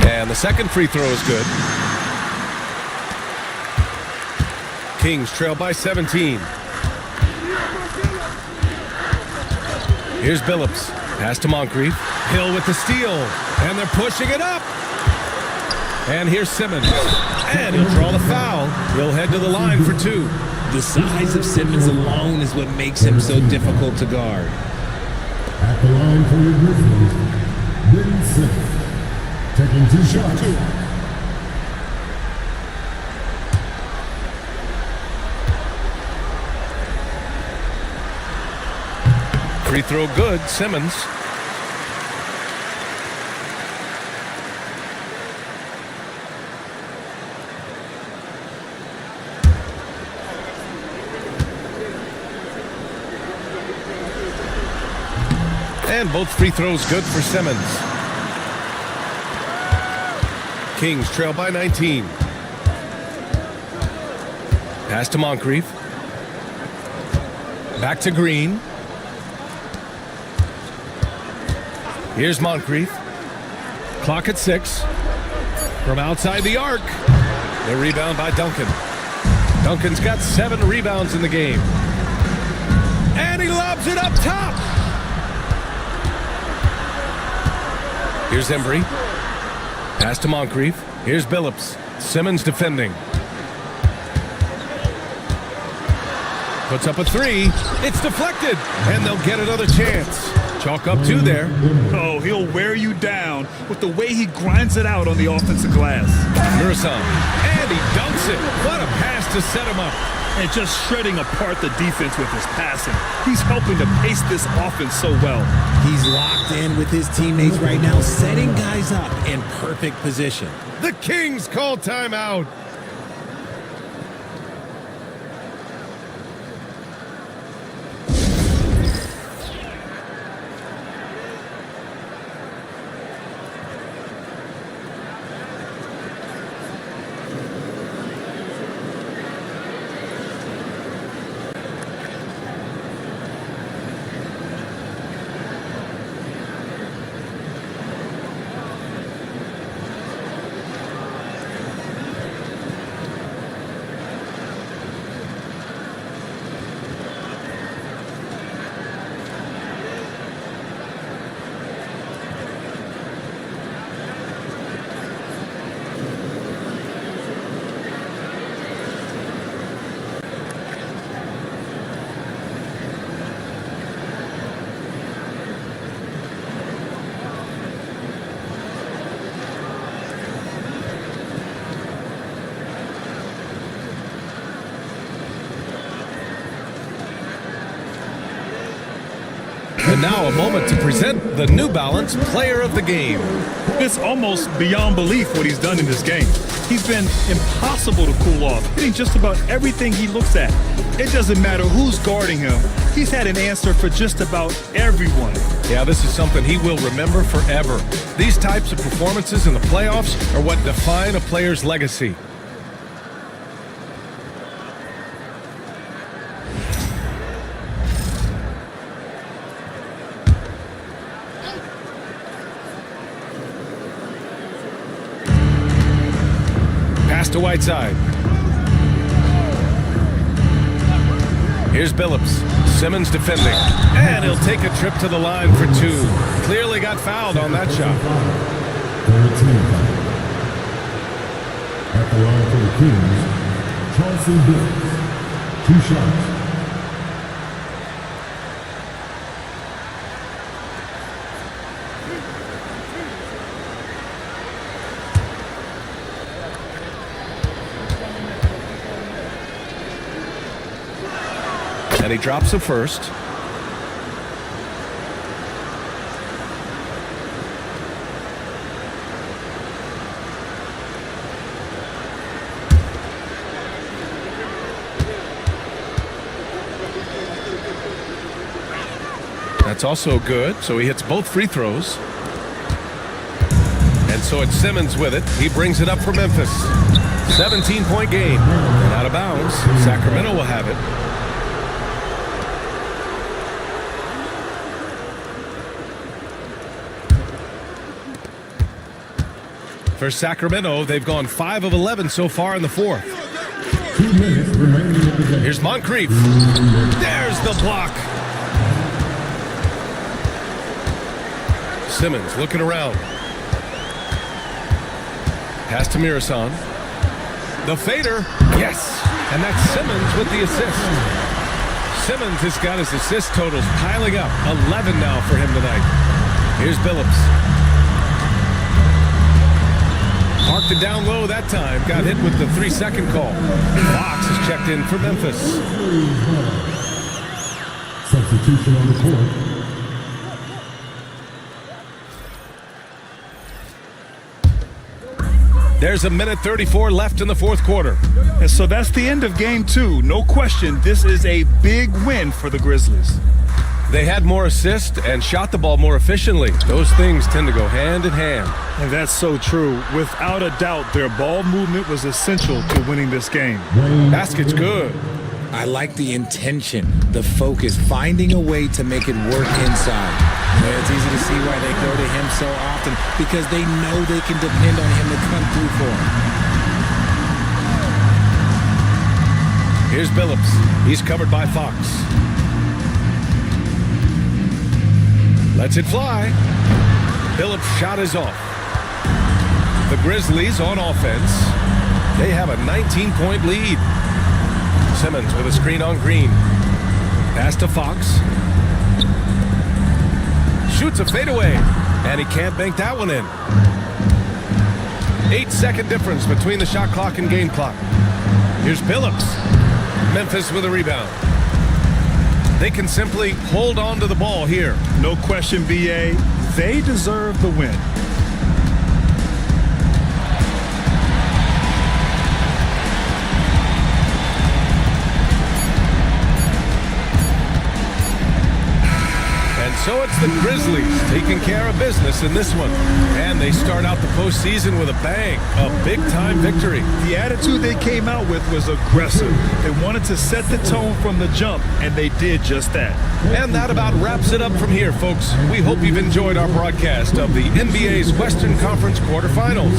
Speaker 1: And the second free throw is good. Kings trail by 17. Here's Billups. Pass to Moncrief. Hill with the steal. And they're pushing it up. And here's Simmons. And he'll draw the foul. He'll head to the line for 2.
Speaker 9: The size of Simmons alone is what makes him so difficult to guard.
Speaker 11: At the line for the Grizzlies, Ben Simmons. Taking 2 shots.
Speaker 1: Free throw good, Simmons. And both free throws good for Simmons. Kings trail by 19. Pass to Moncrief. Back to Green. Here's Moncrief. Clock at 6. From outside the arc. The rebound by Duncan. Duncan's got 7 rebounds in the game. And he lobs it up top. Here's Embry. Pass to Moncrief. Here's Billups. Simmons defending. Puts up a 3. It's deflected. And they'll get another chance. Chalk up 2 there.
Speaker 8: Oh, he'll wear you down with the way he grinds it out on the offensive glass.
Speaker 1: Nurson. And he dunks it. What a pass to set him up.
Speaker 8: And just shredding apart the defense with his passing. He's helping to pace this offense so well.
Speaker 9: He's locked in with his teammates right now, setting guys up in perfect position.
Speaker 1: The Kings call timeout. And now a moment to present the New Balance Player of the Game.
Speaker 8: It's almost beyond belief what he's done in this game. He's been impossible to cool off, hitting just about everything he looks at. It doesn't matter who's guarding him. He's had an answer for just about everyone.
Speaker 1: Yeah, this is something he will remember forever. These types of performances in the playoffs are what define a player's legacy. Pass to Whiteside. Here's Billups. Simmons defending. And he'll take a trip to the line for two. Clearly got fouled on that shot.
Speaker 11: Third team foul. At the line for the Kings, Charleston Billups. 2 shots.
Speaker 1: And he drops the first. That's also good, so he hits both free throws. And so it's Simmons with it. He brings it up for Memphis. 17-point game. And out of bounds. Sacramento will have it. For Sacramento, they've gone 5 of 11 so far in the fourth.
Speaker 11: 2 minutes remaining in the game.
Speaker 1: Here's Moncrief. There's the block. Simmons looking around. Pass to Mirasan. The fader. Yes. And that's Simmons with the assist. Simmons has got his assist totals piling up. 11 now for him tonight. Here's Billups. Parked it down low that time. Got hit with the 3-second call. Fox is checked in for Memphis.
Speaker 11: Substitution on the court.
Speaker 1: There's a minute 34 left in the fourth quarter.
Speaker 8: And so that's the end of game 2. No question, this is a big win for the Grizzlies.
Speaker 1: They had more assists and shot the ball more efficiently. Those things tend to go hand in hand.
Speaker 8: And that's so true. Without a doubt, their ball movement was essential to winning this game.
Speaker 1: Basket's good.
Speaker 9: I like the intention, the focus, finding a way to make it work inside. It's easy to see why they go to him so often, because they know they can depend on him to come through for them.
Speaker 1: Here's Billups. He's covered by Fox. Lets it fly. Billups' shot is off. The Grizzlies on offense. They have a 19-point lead. Simmons with a screen on Green. Pass to Fox. Shoots a fadeaway. And he can't bank that one in. 8-second difference between the shot clock and game clock. Here's Billups. Memphis with a rebound. They can simply hold on to the ball here.
Speaker 8: No question, BA. They deserve the win.
Speaker 1: So it's the Grizzlies taking care of business in this one. And they start out the postseason with a bang, a big-time victory.
Speaker 8: The attitude they came out with was aggressive. They wanted to set the tone from the jump, and they did just that.
Speaker 1: And that about wraps it up from here, folks. We hope you've enjoyed our broadcast of the NBA's Western Conference quarterfinals.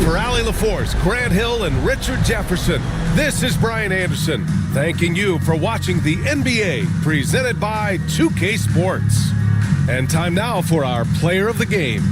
Speaker 1: For Allie LaForce, Grant Hill, and Richard Jefferson, this is Brian Anderson, thanking you for watching the NBA presented by 2K Sports. And time now for our player of the game.